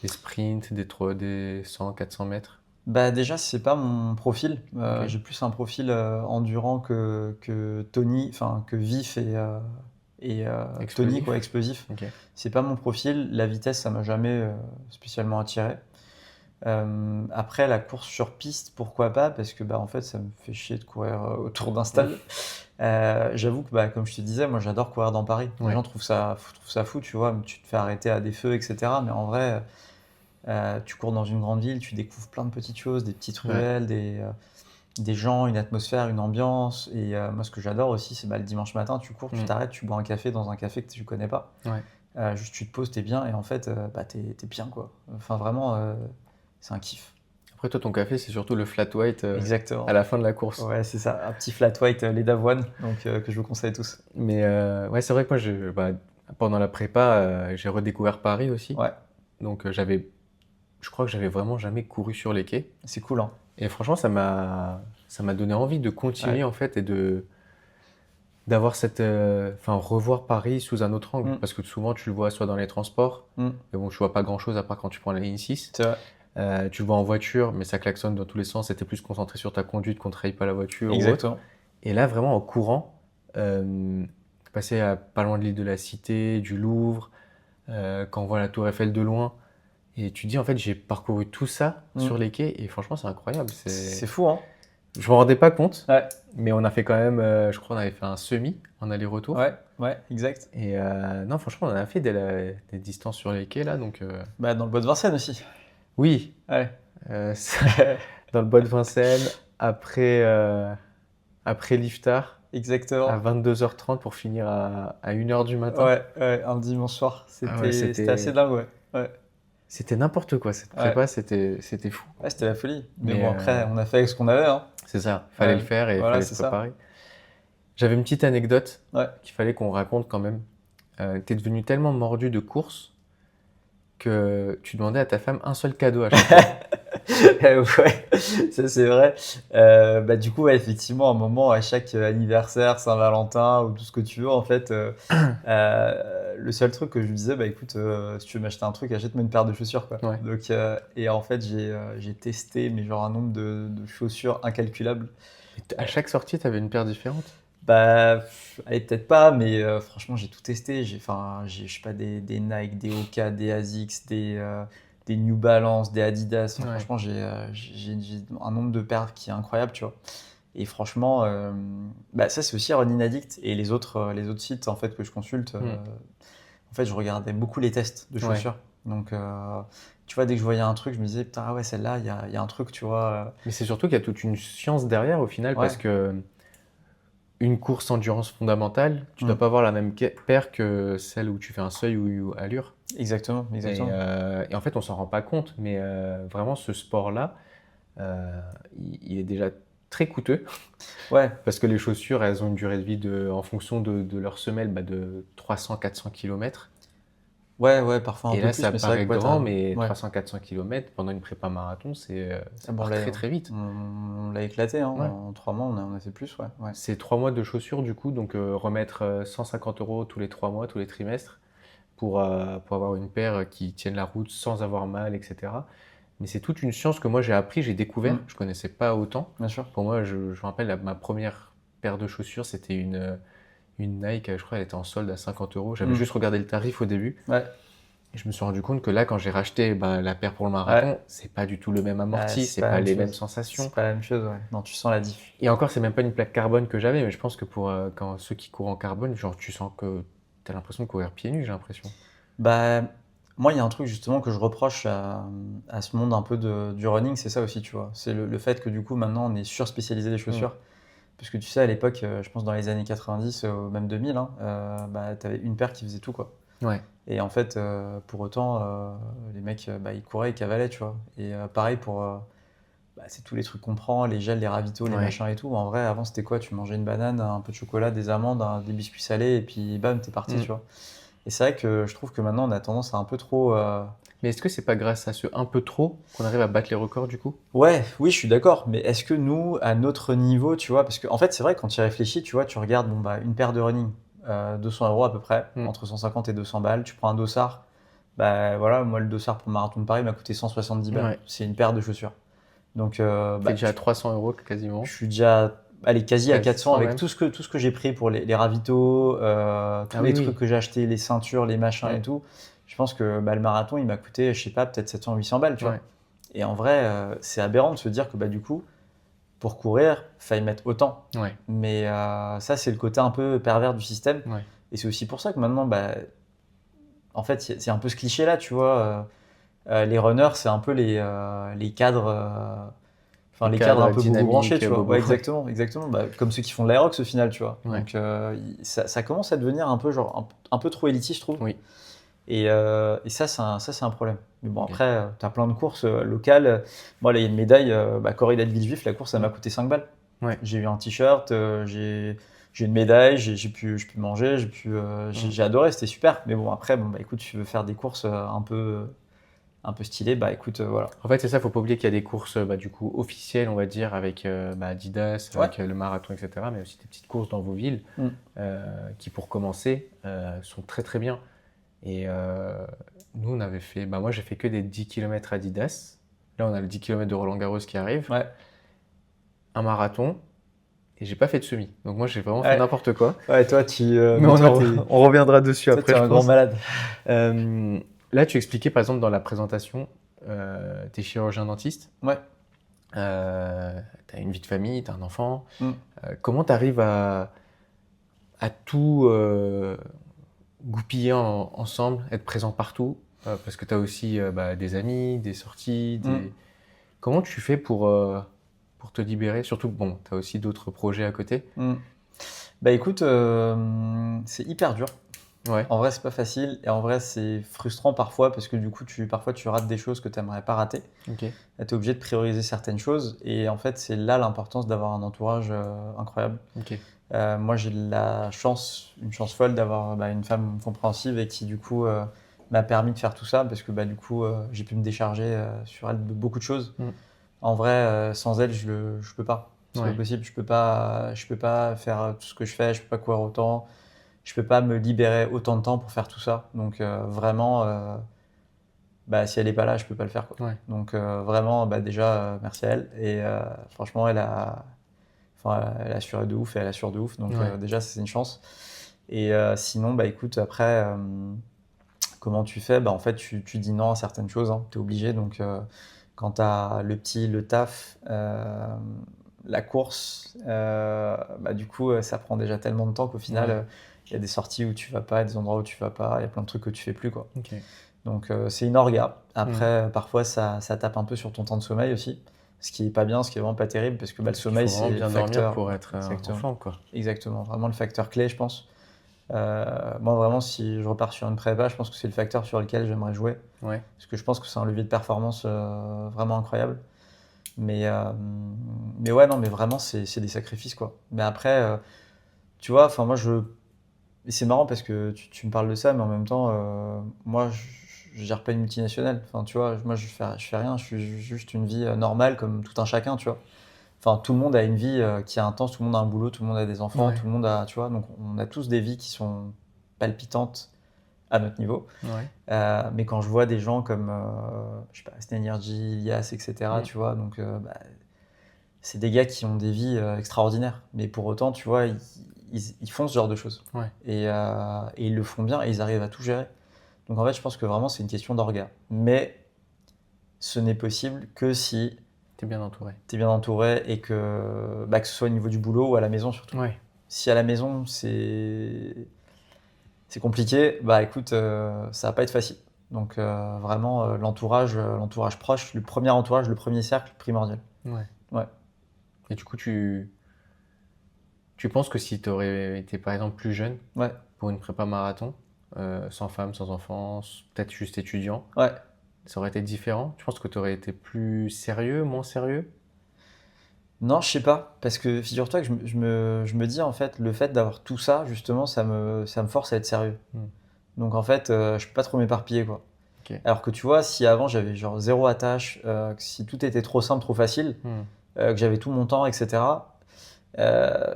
Des sprints, des 100, 400 mètres? Bah déjà, c'est pas mon profil. Ok. J'ai plus un profil endurant que Tony, enfin que vif et Tony, Explosif? quoi, explosif. Ok. C'est pas mon profil. La vitesse, ça m'a jamais spécialement attiré. Après, la course sur piste, pourquoi pas? Parce que bah, en fait, ça me fait chier de courir autour d'un stade. J'avoue que, bah, comme je te disais, moi j'adore courir dans Paris. Les Ouais. gens trouvent ça fou, tu vois, tu te fais arrêter à des feux, etc. Mais en vrai, tu cours dans une grande ville, tu découvres plein de petites choses, des petites Ouais. ruelles, des gens, une atmosphère, une ambiance. Et moi, ce que j'adore aussi, c'est bah, le dimanche matin, tu cours, tu Mm. t'arrêtes, tu bois un café dans un café que tu connais pas. Ouais. Juste tu te poses, t'es bien, et en fait, bah, t'es bien, quoi. Enfin, vraiment, c'est un kiff. Après, toi, ton café, c'est surtout le flat white à Exactement. la fin de la course. Ouais, c'est ça, un petit flat white lait d'avoine, donc que je vous conseille tous. Mais ouais, c'est vrai que moi, bah, pendant la prépa, j'ai redécouvert Paris aussi. Ouais, Donc je crois que j'avais vraiment jamais couru sur les quais. c'est cool, hein. Et franchement, ça m'a donné envie de continuer Ouais. en fait et d'avoir enfin revoir Paris sous un autre angle. Mm. Parce que souvent tu le vois soit dans les transports, Mm. mais bon, tu vois pas grand-chose à part quand tu prends la ligne 6. C'est vrai. Tu le vois en voiture, mais ça klaxonne dans tous les sens. T'es plus concentré sur ta conduite qu'on trahit pas la voiture ou autre. Exactement. Et là, vraiment en courant, passer pas loin de l'île de la Cité, du Louvre, quand on voit la Tour Eiffel de loin. Et tu te dis, en fait, j'ai parcouru tout ça Mm. sur les quais et franchement, c'est incroyable. C'est fou, hein. Je me rendais pas compte, Ouais, mais on a fait quand même, je crois, on avait fait un semi en aller-retour. ouais, exact. Et non, franchement, on a fait des distances sur les quais là, donc Bah, dans le bois de Vincennes aussi. oui, Ouais. dans le bois de Vincennes, après l'iftar, à Exactement. 22h30 pour finir à 1h du matin. Ouais, un dimanche soir. Ah ouais, C'était assez dingue, ouais. Ouais. C'était n'importe quoi, cette prépa, c'était fou. Ouais, c'était la folie. Mais Mais, bon, après, on a fait avec ce qu'on avait, hein. C'est ça, fallait Ouais. le faire et Voilà, fallait c'est se ça. préparer. J'avais une petite anecdote Ouais. qu'il fallait qu'on raconte quand même. T'es devenu tellement mordu de course que tu demandais à ta femme un seul cadeau à chaque fois. Ouais, ça c'est vrai. Bah, du coup, ouais, effectivement, à un moment, à chaque anniversaire, Saint-Valentin ou tout ce que tu veux, en fait, le seul truc que je lui disais, bah écoute, si tu veux m'acheter un truc, achète-moi une paire de chaussures, quoi. Ouais. Donc, et en fait, j'ai testé, mais genre un nombre de chaussures incalculable. À chaque sortie, t'avais une paire différente. Bah, allez, peut-être pas, mais franchement, j'ai tout testé. Je sais pas, des Nike, des Hoka, des Asics, des New Balance, des Adidas. Enfin, Ouais. franchement, j'ai un nombre de paires qui est incroyable, tu vois. Et franchement, bah, ça, c'est aussi Running Addict. Et les autres sites, en fait, que je consulte, en fait, je regardais beaucoup les tests de Ouais. chaussures. Donc, tu vois, dès que je voyais un truc, je me disais, putain, ah ouais, celle-là, il y a un truc, tu vois. Mais c'est surtout qu'il y a toute une science derrière au final, Ouais. parce que une course endurance fondamentale, tu dois Mm. pas avoir la même paire que celle où tu fais un seuil ou allure. Exactement, exactement. Et en fait, on s'en rend pas compte, mais vraiment, ce sport-là, il est déjà très coûteux. Ouais, Parce que les chaussures, elles ont une durée de vie en fonction de leur semelle bah, de 300-400 km. ouais, parfois un Et peu là, plus, ça mais c'est paraît vrai que ouais, grand, mais ouais. 300-400 km pendant une prépa marathon, ça Ah bon, part là, très très vite. on l'a éclaté, hein. Ouais. En 3 mois, on a fait plus, ouais. Ouais. C'est 3 mois de chaussures du coup, donc remettre 150 € tous les 3 mois, tous les trimestres, pour avoir une paire qui tienne la route sans avoir mal, etc. Mais c'est toute une science que moi j'ai appris, j'ai découvert, Mm. je connaissais pas autant. Bien sûr. Pour moi, je me rappelle, ma première paire de chaussures, c'était une Nike, je crois elle était en solde à 50 €. J'avais Mm. juste regardé le tarif au début. Ouais. Et je me suis rendu compte que là, quand j'ai racheté la paire pour le marathon, c'est pas du tout le même amorti, c'est c'est pas la pas même les chose. mêmes sensations. C'est pas la même chose, ouais. Non, tu sens la diff. Et encore, c'est même pas une plaque carbone que j'avais, mais je pense que pour quand ceux qui courent en carbone, genre tu sens que t'as l'impression de courir pieds nus, j'ai l'impression. Bah, moi, il y a un truc justement que je reproche à ce monde un peu du running, c'est ça aussi, tu vois. C'est le fait que du coup, maintenant, on est surspécialisé les chaussures. Parce que tu sais, à l'époque, je pense dans les années 90, même 2000, hein, bah, tu avais une paire qui faisait tout, quoi. Ouais. Et en fait, pour autant, les mecs, bah, ils couraient, ils cavalaient, tu vois. Et pareil pour, bah, c'est tous les trucs qu'on prend, les gels, les ravitaux, les Ouais. machins et tout. En vrai, avant, c'était quoi? Tu mangeais une banane, un peu de chocolat, des amandes, des biscuits salés, et puis bam, t'es parti, tu vois. Et c'est vrai que je trouve que maintenant, on a tendance à un peu trop... Mais est-ce que c'est pas grâce à ce un peu trop qu'on arrive à battre les records du coup? Ouais, oui, je suis d'accord. Mais est-ce que nous, à notre niveau, tu vois, parce que en fait, c'est vrai, quand tu y réfléchis, tu vois, tu regardes bon, bah, une paire de running, 200 € à peu près, entre 150 et 200 balles. Tu prends un dossard, bah voilà, moi, le dossard pour le marathon de Paris m'a coûté 170 balles. Ouais. C'est une paire de chaussures. Donc, T'es bah, déjà à 300 € quasiment. je suis déjà allez, quasi à 400 400 avec même. tout ce que j'ai pris pour les ravitaux, tous Ah les oui, trucs oui. que j'ai achetés, les ceintures, les machins et tout. Je pense que bah, le marathon, il m'a coûté, je sais pas, peut-être 700-800 balles, tu vois. Ouais. Et en vrai, c'est aberrant de se dire que bah, du coup, pour courir, il fallait mettre autant. Ouais. Mais ça, c'est le côté un peu pervers du système. Ouais. Et c'est aussi pour ça que maintenant, bah, en fait, c'est un peu ce cliché-là, tu vois. Les runners, c'est un peu les cadres. Enfin, les cadres un peu bobo branchés, dynamiques, tu vois. bobo. Ouais, exactement, exactement. Bah, comme ceux qui font de l'aérox au final, tu vois. Ouais. Donc, ça commence à devenir un peu, genre, un peu trop élitiste, je trouve. Oui. Et ça, c'est un problème. Mais bon, Ok. après, tu as plein de courses locales. Moi, là, il y a une médaille, bah, Corrida de Villejuif, la course, ça m'a coûté 5 balles. Ouais. J'ai eu un t-shirt, j'ai une médaille, j'ai pu manger, j'ai adoré, c'était super. Mais bon, après, bon, bah, écoute, tu veux faire des courses un peu stylées, bah écoute, voilà. En fait, c'est ça, faut pas oublier qu'il y a des courses bah, du coup officielles, on va dire, avec bah, Adidas, Ouais. avec le marathon, etc. Mais aussi des petites courses dans vos villes Mm. qui, pour commencer, sont très très bien. Et nous, on avait fait, bah, moi j'ai fait que des 10 km Adidas. Là, on a le 10 km de Roland-Garros qui arrive, Ouais. un marathon, et j'ai pas fait de semi. Donc moi, j'ai vraiment fait Ouais. n'importe quoi. Ouais, toi, Mais toi, t'es on reviendra dessus toi, après, t'es je un grand pense. malade. Là, tu expliquais par exemple dans la présentation, t'es chirurgien dentiste. Ouais. T'as une vie de famille, t'as un enfant. Mm. Comment t'arrives à tout goupiller ensemble, être présent partout parce que t'as aussi bah, des amis, des sorties. Comment tu fais pour te libérer? Surtout, bon, t'as aussi d'autres projets à côté. Mm. Bah écoute, c'est hyper dur. Ouais, En vrai, c'est pas facile. Et en vrai, c'est frustrant parfois parce que du coup, parfois, tu rates des choses que tu n'aimerais pas rater. ok. Tu es obligé de prioriser certaines choses. Et en fait, c'est là l'importance d'avoir un entourage incroyable. Ok. Moi, j'ai la chance, une chance folle d'avoir bah, une femme compréhensive et qui, du coup, m'a permis de faire tout ça parce que, bah, du coup, j'ai pu me décharger sur elle de beaucoup de choses. Mm. En vrai, sans elle, je peux pas. C'est Ouais. pas possible. Je peux pas faire tout ce que je fais. Je peux pas courir autant. Je peux pas me libérer autant de temps pour faire tout ça. Donc vraiment, bah, si elle est pas là, je peux pas le faire, quoi. Ouais. Donc vraiment, bah, déjà, merci à elle. Et franchement, elle a assuré de ouf et elle assure de ouf. Donc Ouais. déjà, ça, c'est une chance. Et sinon, bah écoute, après, comment tu fais? Bah en fait, tu dis non à certaines choses, hein. Tu es obligé. Donc quand tu as le petit, le taf, la course, bah du coup, ça prend déjà tellement de temps qu'au final, Ouais. il y a des sorties où tu vas pas, des endroits où tu vas pas, il y a plein de trucs que tu fais plus, quoi. Ok. Donc c'est une orga. Après, parfois, ça tape un peu sur ton temps de sommeil aussi, ce qui est pas bien, ce qui est vraiment pas terrible, parce que bah, le Il sommeil, faut c'est vraiment le bien dormir facteur. pour être en Exactement. forme, quoi. Exactement, vraiment le facteur clé, je pense. Moi, vraiment, si je repars sur une prépa, je pense que c'est le facteur sur lequel j'aimerais jouer, Ouais. parce que je pense que c'est un levier de performance vraiment incroyable. Mais ouais, non, mais vraiment, c'est des sacrifices, quoi. Mais après, tu vois, enfin, moi, et c'est marrant parce que tu me parles de ça, mais en même temps, moi, je gère pas une multinationale. Enfin, tu vois, moi, je fais rien, je suis juste une vie normale comme tout un chacun, tu vois. Enfin, tout le monde a une vie qui est intense, tout le monde a un boulot, tout le monde a des enfants, Ouais. tout le monde a, tu vois, donc on a tous des vies qui sont palpitantes à notre niveau. Ouais. Mais quand je vois des gens comme, je sais pas, Stenergy, Ilias, etc., Mm. tu vois, donc bah, c'est des gars qui ont des vies extraordinaires. Mais pour autant, tu vois, ils font ce genre de choses. Ouais. Et ils le font bien et ils arrivent à tout gérer. Donc en fait, je pense que vraiment, c'est une question d'orga. Mais ce n'est possible que si T'es bien entouré. tu es bien entouré et que ce soit au niveau du boulot ou à la maison surtout. Ouais. Si à la maison, c'est compliqué, bah écoute, ça va pas être facile. Donc vraiment, l'entourage proche, le premier entourage, le premier cercle, primordial. Ouais. Ouais. Et du coup, tu Tu penses que si tu aurais été par exemple plus jeune Ouais, pour une prépa marathon, sans femme, sans enfant, peut-être juste étudiant, ouais. ça aurait été différent? Tu penses que tu aurais été plus sérieux, moins sérieux? Non, je sais pas, parce que figure-toi que je me dis en fait, le fait d'avoir tout ça, justement, ça me force à être sérieux. Hmm. Donc en fait, je peux pas trop m'éparpiller, quoi. Ok. Alors que tu vois, si avant j'avais genre zéro attache, que si tout était trop simple, trop facile, Hmm. que j'avais tout mon temps, etc. Je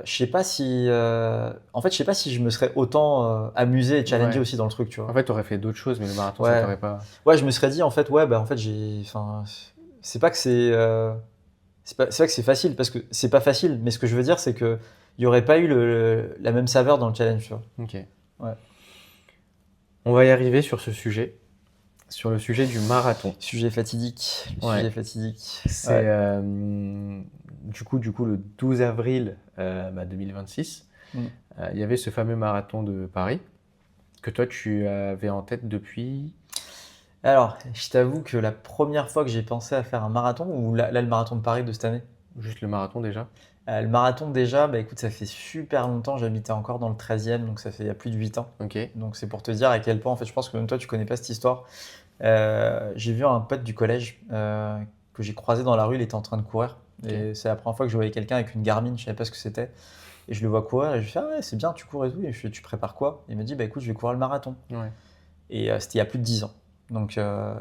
sais pas si, en fait, je sais pas si je me serais autant amusé et challengé Ouais. aussi dans le truc, tu En vois. fait, tu aurais fait d'autres choses, mais le marathon, ça Ouais, t'aurait pas. ouais, je me serais dit en fait, ouais, bah en fait enfin, c'est pas que c'est pas que c'est facile parce que c'est pas facile, mais ce que je veux dire, c'est que il y aurait pas eu la même saveur dans le challenge, tu vois. Ok. Ouais. On va y arriver sur ce sujet, sur le sujet du marathon. Sujet fatidique, le Ouais. sujet fatidique. C'est Ouais. du coup le 12 avril 2026, Mm. il y avait ce fameux marathon de Paris que toi tu avais en tête depuis Alors, je t'avoue que la première fois que j'ai pensé à faire un marathon, ou là, le marathon de Paris de cette année, juste le marathon déjà. le marathon déjà, bah écoute, ça fait super longtemps, j'habitais encore dans le 13e, donc ça fait il y a plus de 8 ans. Ok. Donc c'est pour te dire à quel point, en fait, je pense que même toi, tu connais pas cette histoire. J'ai vu un pote du collège que j'ai croisé dans la rue, il était en train de courir. Ok. Et c'est la première fois que je voyais quelqu'un avec une Garmin, je savais pas ce que c'était. Et je le vois courir et je lui fais ah ouais, c'est bien, tu cours et tout. Et je fais tu prépares quoi? Il me dit bah écoute, je vais courir le marathon. Ouais. Et c'était il y a plus de 10 ans. Donc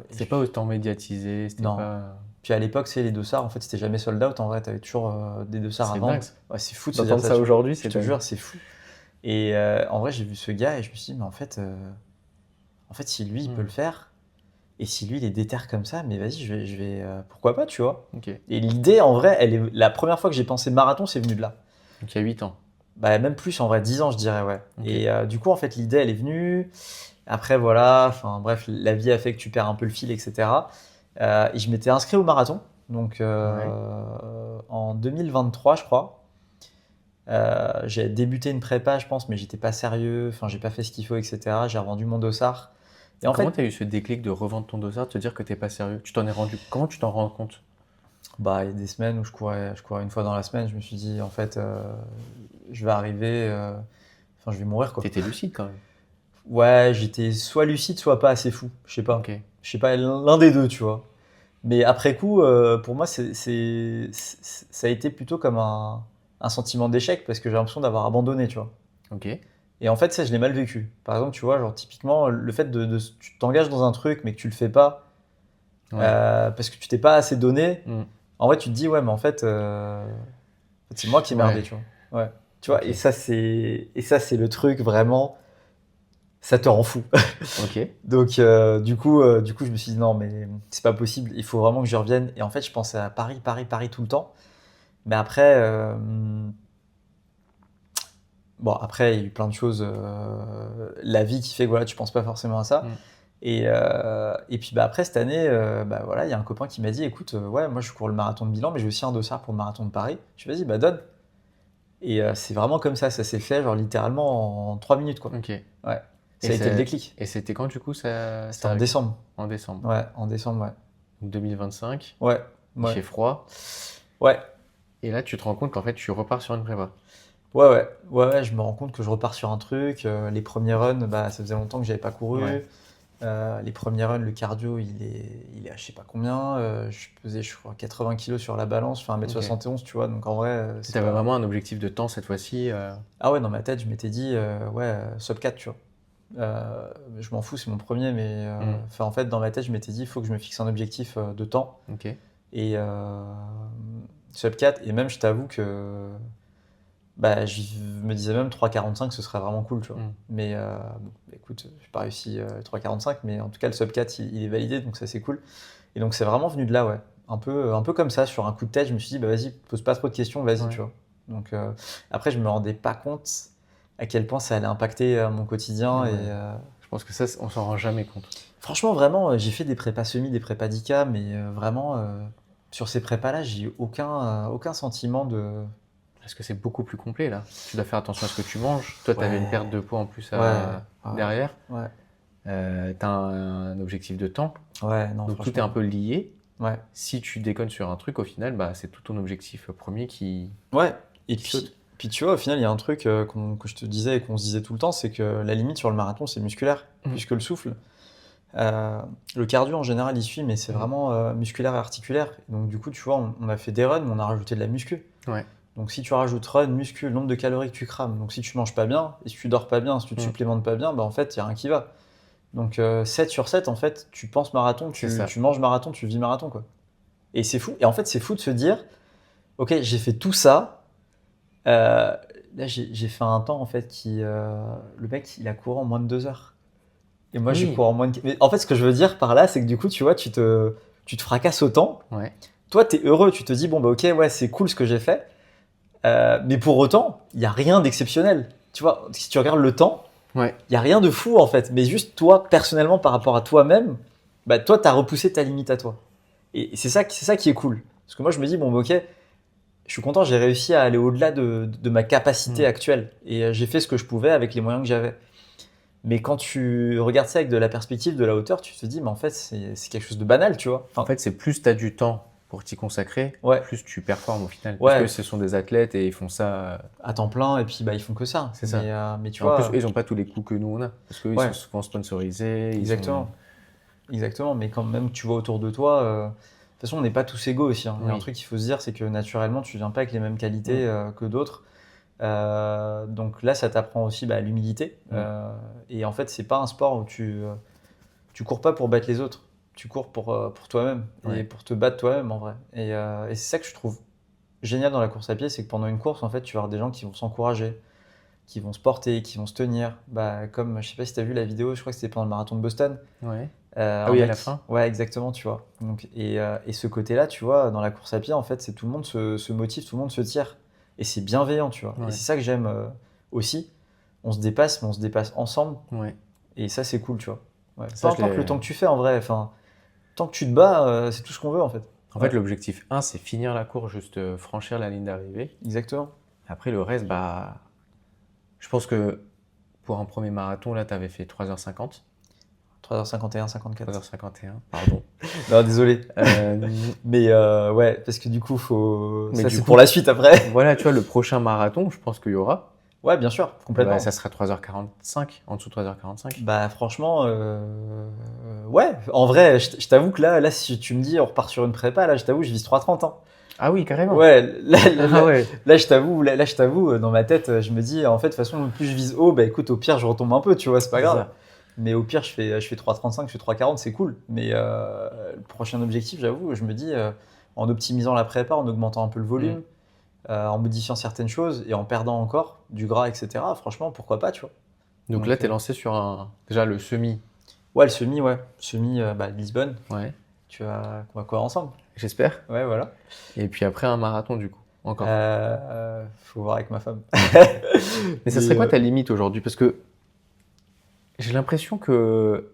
C'était pas autant médiatisé, c'était non. pas. Puis à l'époque, c'est les dossards, en fait, c'était jamais sold out. En vrai, t'avais toujours des dossards à C'est vendre. dingue. Ouais, c'est fou de se dire D'entendre ça. ça aujourd'hui, Je c'est te dingue. jure, c'est fou. Et en vrai, j'ai vu ce gars et je me suis dit, mais en fait, si lui, il peut le faire, et si lui, il est déter comme ça, mais vas-y, pourquoi pas, tu vois. Ok. Et l'idée, en vrai, la première fois que j'ai pensé marathon, c'est venu de là. Donc il y a 8 ans. Bah, même plus, en vrai, 10 ans, je dirais, ouais. Ok. Et du coup, en fait, l'idée, elle est venue. Après, voilà, enfin, bref, la vie a fait que tu perds un peu le fil, etc. Et je m'étais inscrit au marathon, donc en 2023, je crois. J'ai débuté une prépa, je pense, mais j'étais pas sérieux. Enfin, j'ai pas fait ce qu'il faut, etc. J'ai revendu mon dossard. Et en Comment fait, tu as eu ce déclic de revendre ton dossard, de te dire que t'es pas sérieux? Tu t'en es rendu. Comment tu t'en rends compte? bah, il y a des semaines où je courais une fois dans la semaine. Je me suis dit, en fait, je vais arriver. Enfin, je vais mourir, quoi. T'étais lucide quand même. Ouais, j'étais soit lucide, soit pas assez fou. Je sais pas. Ok. Je sais pas, l'un des deux, tu vois. Mais après coup, pour moi, ça a été plutôt comme un sentiment d'échec parce que j'ai l'impression d'avoir abandonné, tu vois. Ok. Et en fait, ça, je l'ai mal vécu. Par exemple, tu vois, genre typiquement, le fait tu t'engages dans un truc mais que tu le fais pas Ouais. parce que tu t'es pas assez donné, Mm. en vrai, tu te dis, ouais, mais en fait, c'est moi qui ai merdé, Ouais. tu vois. Ouais. Tu vois, Ok. et ça, c'est le truc vraiment, ça te rend fou. Ok. Donc, du coup, je me suis dit non, mais c'est pas possible. Il faut vraiment que je revienne. Et en fait, je pensais à Paris, Paris, Paris tout le temps. Mais après, bon, après, il y a eu plein de choses. La vie qui fait que voilà, tu penses pas forcément à ça. Mm. Et puis bah, après, cette année, bah, voilà, il y a un copain qui m'a dit écoute, ouais, moi je cours le marathon de Milan, mais j'ai aussi un dossard pour le marathon de Paris. Je lui ai dit vas-y, bah donne. Et c'est vraiment comme ça s'est fait, genre littéralement en 3 minutes, quoi. Ok. Ouais. Et Ça a été le déclic. Et c'était quand du coup ça C'était en décembre. En décembre. Ouais, en décembre, ouais. Donc 2025, Ouais, il ouais. fait froid. Ouais. Et là, tu te rends compte qu'en fait, tu repars sur une prépa. Ouais, je me rends compte que je repars sur un truc. Les premiers runs, bah, ça faisait longtemps que j'avais pas couru. Ouais. Les premiers runs, le cardio, il est à je sais pas combien. Je pesais, je crois, 80 kilos sur la balance, je fais 1m71, tu vois. Donc en vrai, Tu c'est avais pas... vraiment un objectif de temps cette fois-ci. Ah ouais, dans ma tête, je m'étais dit, ouais, sub 4, tu vois. Je m'en fous, c'est mon premier, mais enfin, en fait, dans ma tête, je m'étais dit, il faut que je me fixe un objectif de temps. Ok. Et sub 4, et même, je t'avoue que bah, je me disais même 3,45, ce serait vraiment cool, tu vois. Mm. Mais bon, écoute, j'ai pas réussi 3,45, mais en tout cas, le sub 4, il est validé, donc ça, c'est cool. Et donc, c'est vraiment venu de là, ouais. Un peu comme ça, sur un coup de tête, je me suis dit, bah vas-y, pose pas trop de questions, vas-y, Ouais. tu vois. Donc, après, je me rendais pas compte à quel point ça allait impacter mon quotidien. Ouais. Et Je pense que ça, on s'en rend jamais compte. franchement, vraiment, j'ai fait des prépas semi, des prépas d'ICA, mais vraiment, sur ces prépas-là, j'ai eu aucun sentiment de. Parce que c'est beaucoup plus complet là. Tu dois faire attention à ce que tu manges. Toi, tu avais Ouais. une perte de poids en plus Ouais. derrière. Ouais. Tu as un objectif de temps. Ouais, non, Donc tout est franchement. un peu lié. Ouais. Si tu déconnes sur un truc, au final, bah, c'est tout ton objectif premier qui. Ouais. Et Qui puis, saute. Puis tu vois, au final, il y a un truc que je te disais et qu'on se disait tout le temps, c'est que la limite sur le marathon, c'est musculaire, plus que le souffle. Le cardio en général, il suit, mais c'est vraiment musculaire et articulaire. Donc du coup, tu vois, on a fait des runs, mais on a rajouté de la muscu. Ouais. Donc si tu rajoutes run, muscu, le nombre de calories que tu crames, donc si tu manges pas bien, et si tu dors pas bien, si tu te supplémentes pas bien, bah en fait, il y a rien qui va. Donc 7 sur 7, en fait, tu penses marathon, tu manges marathon, tu vis marathon, quoi. Et c'est fou. Et en fait, c'est fou de se dire, ok, j'ai fait tout ça. Là, j'ai fait un temps, en fait, le mec, il a couru en moins de 2 heures. Et moi, je cours en moins de... Mais en fait, ce que je veux dire par là, c'est que du coup, tu vois, tu te fracasses autant. Ouais. Toi, t'es heureux, tu te dis, bon, bah ok, ouais, c'est cool ce que j'ai fait. Mais pour autant, il n'y a rien d'exceptionnel. Tu vois, si tu regardes le temps, il n'y a rien de fou, en fait. Mais juste toi, personnellement, par rapport à toi-même, bah, toi, tu as repoussé ta limite à toi. Et c'est ça qui est cool. Parce que moi, je me dis, bon, bah, ok, je suis content, j'ai réussi à aller au-delà de ma capacité actuelle. Et j'ai fait ce que je pouvais avec les moyens que j'avais. Mais quand tu regardes ça avec de la perspective, de la hauteur, tu te dis, mais en fait, c'est quelque chose de banal, tu vois. En fait, c'est plus tu as du temps pour t'y consacrer, plus tu performes au final. Ouais. Parce que ce sont des athlètes et ils font ça à temps plein, et puis bah, ils font que ça. C'est ça. Mais tu en vois, plus, ils n'ont pas tous les coûts que nous on a. Parce qu'ils sont souvent sponsorisés. Exactement. Exactement. Mais quand même, tu vois autour de toi, de toute façon, on n'est pas tous égaux aussi. Il y a un truc qu'il faut se dire, c'est que naturellement, tu viens pas avec les mêmes qualités que d'autres. Donc là, ça t'apprend aussi l'humilité. Et en fait, c'est pas un sport où tu cours pas pour battre les autres. Tu cours pour toi-même et pour te battre toi-même en vrai. Et c'est ça que je trouve génial dans la course à pied, c'est que pendant une course, en fait, tu vas avoir des gens qui vont s'encourager, qui vont se porter, qui vont se tenir. Comme, je sais pas si tu as vu la vidéo, je crois que c'était pendant le marathon de Boston. Ouais. Ah oui, à la fin. Ouais, exactement, tu vois. Donc, et ce côté-là, tu vois, dans la course à pied, en fait, c'est tout le monde se motive, tout le monde se tire. Et c'est bienveillant, tu vois. Et c'est ça que j'aime aussi. On se dépasse, mais on se dépasse ensemble. Et ça, c'est cool, tu vois. Peu importe le temps que tu fais, en vrai. Enfin, tant que tu te bats, c'est tout ce qu'on veut, en fait. En fait, l'objectif 1, c'est finir la course, juste franchir la ligne d'arrivée. Exactement. Après, le reste, je pense que pour un premier marathon, là, tu avais fait 3h50. 3h51, 54. 3h51, pardon. Non, désolé. Mais ouais, parce que du coup, ça, c'est pour la suite après. Voilà, tu vois, le prochain marathon, je pense qu'il y aura. Ouais, bien sûr, complètement. Ça sera 3h45, en dessous de 3h45. Franchement, ouais. En vrai, je t'avoue que là, si tu me dis on repart sur une prépa, là, je t'avoue, je vise 3h30. Hein. Ah oui, carrément. Ouais, là, je t'avoue, dans ma tête, je me dis, en fait, de toute façon, plus je vise haut, écoute, au pire, je retombe un peu, tu vois, c'est pas grave. Mais au pire, je fais 3h35, je fais 3h40, c'est cool. Mais le prochain objectif, j'avoue, je me dis, en optimisant la prépa, en augmentant un peu le volume, en modifiant certaines choses et en perdant encore du gras, etc. Franchement, pourquoi pas, tu vois. Donc là, tu es lancé sur déjà le semi. Ouais, le semi, ouais. Semi de Lisbonne. Ouais. On va courir ensemble. J'espère. Ouais, voilà. Et puis après, un marathon, du coup. Encore. Faut voir avec ma femme. Mais ça serait quoi ta limite aujourd'hui? Parce que j'ai l'impression que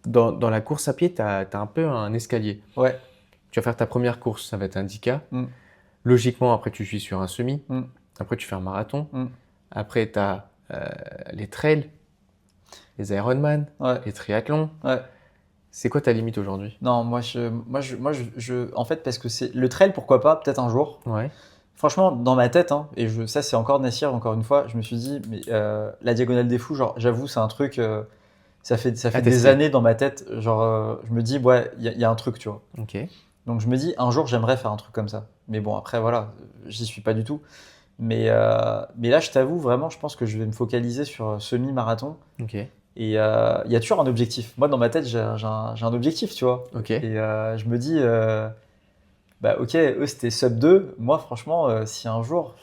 dans la course à pied, tu as un peu un escalier. Ouais. Tu vas faire ta première course, ça va être un 10K. Logiquement, après, tu suis sur un semi. Après, tu fais un marathon. Après, tu as les trails, les Ironman, les triathlons. Ouais. C'est quoi ta limite aujourd'hui? Non, moi, en fait, parce que c'est le trail, pourquoi pas, peut-être un jour. Ouais. Franchement, dans ma tête, hein, et ça, c'est encore Nassir, encore une fois, je me suis dit, mais la diagonale des fous, genre, j'avoue, c'est un truc, ça fait des années dans ma tête, genre, je me dis, ouais, il y a un truc, tu vois. Ok. Donc, je me dis, un jour, j'aimerais faire un truc comme ça. Mais bon, après, voilà, j'y suis pas du tout. Mais là, je t'avoue, vraiment, je pense que je vais me focaliser sur semi-marathon. Ok. Et il y a toujours un objectif. Moi, dans ma tête, j'ai un objectif, tu vois. Ok. Et je me dis, ok, eux, c'était sub 2. Moi, franchement, si un jour,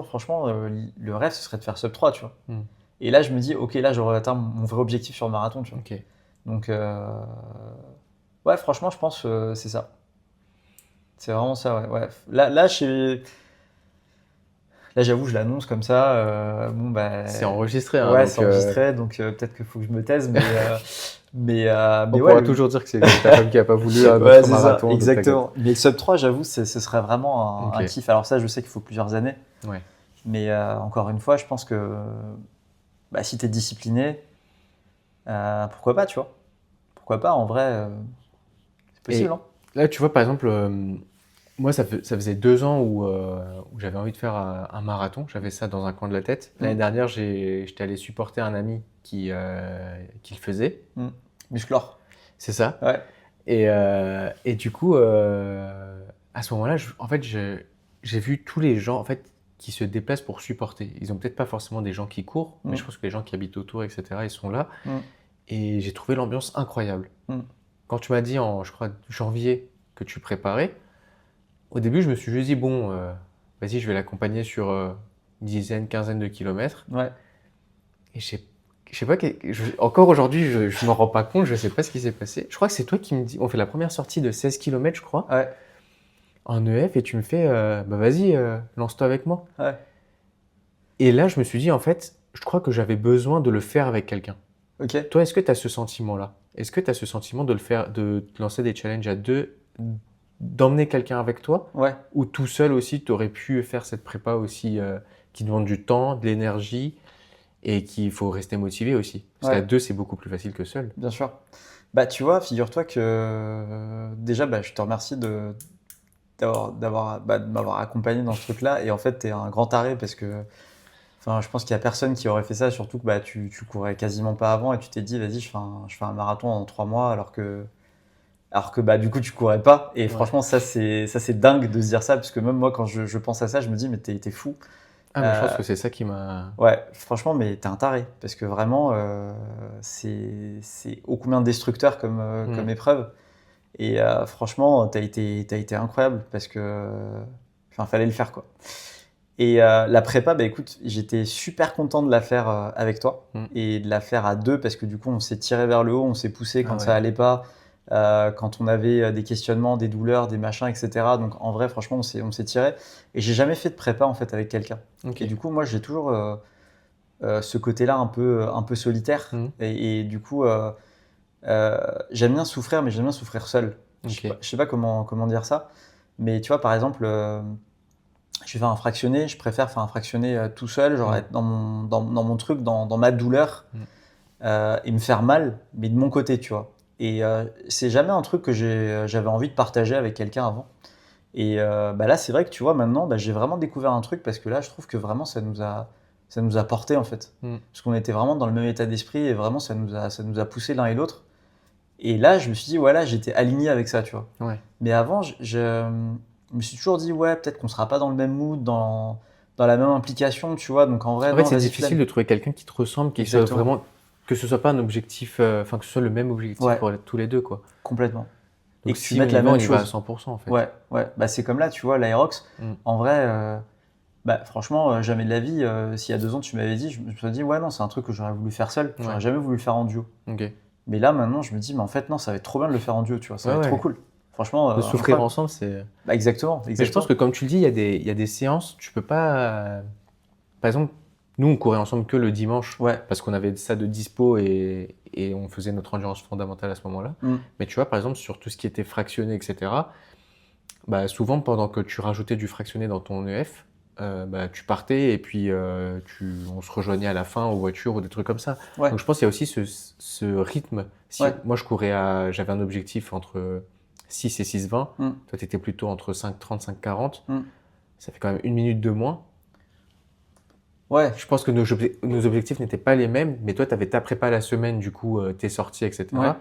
franchement, le rêve, ce serait de faire sub 3, tu vois. Et là, je me dis, ok, là, j'aurais atteint mon vrai objectif sur le marathon, tu vois. Ok. Donc, ouais, franchement, je pense que c'est ça. C'est vraiment ça, ouais. Là, j'avoue, je l'annonce comme ça. C'est enregistré. Hein, ouais, c'est enregistré, donc peut-être qu'il faut que je me taise. Mais on pourra toujours dire que c'est ta femme qui n'a pas voulu un autre marathon. Ça, exactement. Mais le sub 3, j'avoue, ce serait vraiment un kiff. Alors ça, je sais qu'il faut plusieurs années. Ouais. Mais encore une fois, je pense que si tu es discipliné, pourquoi pas, tu vois. Pourquoi pas, en vrai, c'est possible. Hein. Là, tu vois, par exemple, Moi, ça faisait 2 ans où j'avais envie de faire un marathon. J'avais ça dans un coin de la tête. L'année dernière, j'étais allé supporter un ami qui le faisait. Musclor. C'est ça. Ouais. Et du coup, à ce moment-là, en fait, j'ai vu tous les gens en fait, qui se déplacent pour supporter. Ils n'ont peut-être pas forcément des gens qui courent, mais je pense que les gens qui habitent autour, etc., ils sont là. Et j'ai trouvé l'ambiance incroyable. Quand tu m'as dit en, je crois, janvier que tu préparais, au début, je me suis juste dit, bon, vas-y, je vais l'accompagner sur une dizaine, quinzaine de kilomètres. Ouais. Et je sais pas, encore aujourd'hui, je m'en rends pas compte, je sais pas ce qui s'est passé. Je crois que c'est toi qui me dis, on fait la première sortie de 16 km, je crois, Ouais. en EF, et tu me fais, bah vas-y, lance-toi avec moi. Ouais. Et là, je me suis dit, en fait, je crois que j'avais besoin de le faire avec quelqu'un. Ok. Toi, est-ce que tu as ce sentiment-là? Est-ce que tu as ce sentiment de le faire, de te lancer des challenges à deux, d'emmener quelqu'un avec toi? Ouais. Ou tout seul aussi, tu aurais pu faire cette prépa aussi qui demande du temps, de l'énergie et qu'il faut rester motivé aussi. Parce qu'à deux, c'est beaucoup plus facile que seul. Bien sûr. Bah, tu vois, figure-toi que déjà, bah, je te remercie de m'avoir accompagné dans ce truc-là. Et en fait, tu es un grand taré parce que je pense qu'il n'y a personne qui aurait fait ça, surtout que bah, tu courais quasiment pas avant et tu t'es dit, vas-y, je fais un marathon en 3 mois alors que bah, du coup, tu courais pas. Et franchement, ça, c'est dingue de se dire ça parce que même moi, quand je pense à ça, je me dis, mais t'es fou. Ah, mais je pense que c'est ça qui m'a... Ouais, franchement, mais t'es un taré. Parce que vraiment, c'est ô combien destructeur comme épreuve. Et franchement, t'as été incroyable parce que fallait le faire, quoi. Et la prépa, bah écoute, j'étais super content de la faire avec toi et de la faire à deux parce que du coup, on s'est tiré vers le haut, on s'est poussé quand ça allait pas, quand on avait des questionnements, des douleurs, des machins, etc. Donc en vrai, franchement, on s'est tiré. Et j'ai jamais fait de prépa en fait avec quelqu'un. Okay. Et du coup, moi, j'ai toujours ce côté-là un peu solitaire. Et du coup, j'aime bien souffrir, mais j'aime bien souffrir seul. Okay. Je sais pas comment dire ça. Mais tu vois, par exemple, je vais faire un fractionné, je préfère faire un fractionné tout seul, genre être dans mon truc, dans ma douleur, et me faire mal, mais de mon côté, tu vois. Et c'est jamais un truc que j'avais envie de partager avec quelqu'un avant. Et bah là, c'est vrai que tu vois, maintenant, bah, j'ai vraiment découvert un truc parce que là, je trouve que vraiment, ça nous a porté en fait. Parce qu'on était vraiment dans le même état d'esprit et vraiment, ça nous a poussé l'un et l'autre. Et là, je me suis dit, voilà, j'étais aligné avec ça, tu vois. Ouais. Mais avant, je me suis toujours dit, ouais, peut-être qu'on sera pas dans le même mood, dans la même implication, tu vois. Donc en vrai, en fait, c'est difficile de trouver quelqu'un qui te ressemble, qui soit vraiment, que ce soit pas un objectif, que ce soit le même objectif pour tous les deux, quoi. Complètement. Donc, et que si tu mettes la même chose. On y va à 100% en fait. Ouais. Bah, c'est comme là, tu vois, l'Aerox. En vrai, bah, franchement, jamais de la vie. S'il y a 2 ans, tu m'avais dit, je me suis dit, ouais, non, c'est un truc que j'aurais voulu faire seul. J'aurais jamais voulu le faire en duo. Okay. Mais là, maintenant, je me dis, mais en fait, non, ça va être trop bien de le faire en duo, tu vois. Ça va être trop cool. Franchement, de souffrir ensemble, c'est. Bah, exactement. Mais je pense que comme tu le dis, il y a des séances, tu peux pas. Par exemple, nous, on courait ensemble que le dimanche, parce qu'on avait ça de dispo et on faisait notre endurance fondamentale à ce moment-là. Mais tu vois, par exemple, sur tout ce qui était fractionné, etc., bah, souvent, pendant que tu rajoutais du fractionné dans ton EF, bah, tu partais et puis on se rejoignait à la fin aux voitures ou des trucs comme ça. Donc je pense qu'il y a aussi ce rythme. Moi, j'avais un objectif entre 6 et 6,20. Toi, tu étais plutôt entre 5,30 et 5,40. Ça fait quand même 1 minute de moins. Ouais. Je pense que nos objectifs n'étaient pas les mêmes, mais toi, tu avais ta prépa la semaine, du coup, tes sorties, etc. Ouais.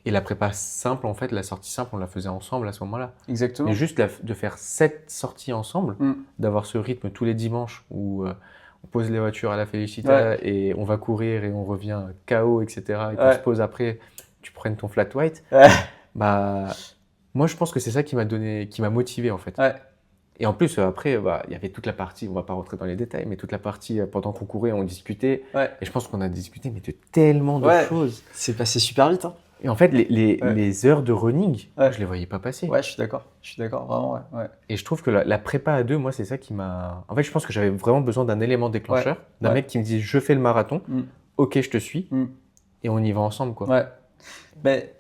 Et la prépa simple, en fait, la sortie simple, on la faisait ensemble à ce moment-là. Exactement. Mais juste de faire 7 sorties ensemble, d'avoir ce rythme tous les dimanches où on pose les voitures à la Félicita et on va courir et on revient KO, etc. Et qu'on se pose après, tu prennes ton flat white. Bah, moi, je pense que c'est ça qui m'a motivé, en fait. Et en plus, après, il y avait toute la partie, on va pas rentrer dans les détails, mais toute la partie pendant qu'on courait, on discutait. Et je pense qu'on a discuté, mais de tellement de choses. C'est passé super vite, hein. Et en fait, les heures de running, je les voyais pas passer. Ouais, je suis d'accord, vraiment, ouais. Et je trouve que la prépa à deux, moi, c'est ça qui m'a... En fait, je pense que j'avais vraiment besoin d'un élément déclencheur, d'un mec qui me dit, je fais le marathon, ok, je te suis, et on y va ensemble, quoi. Ouais. Mais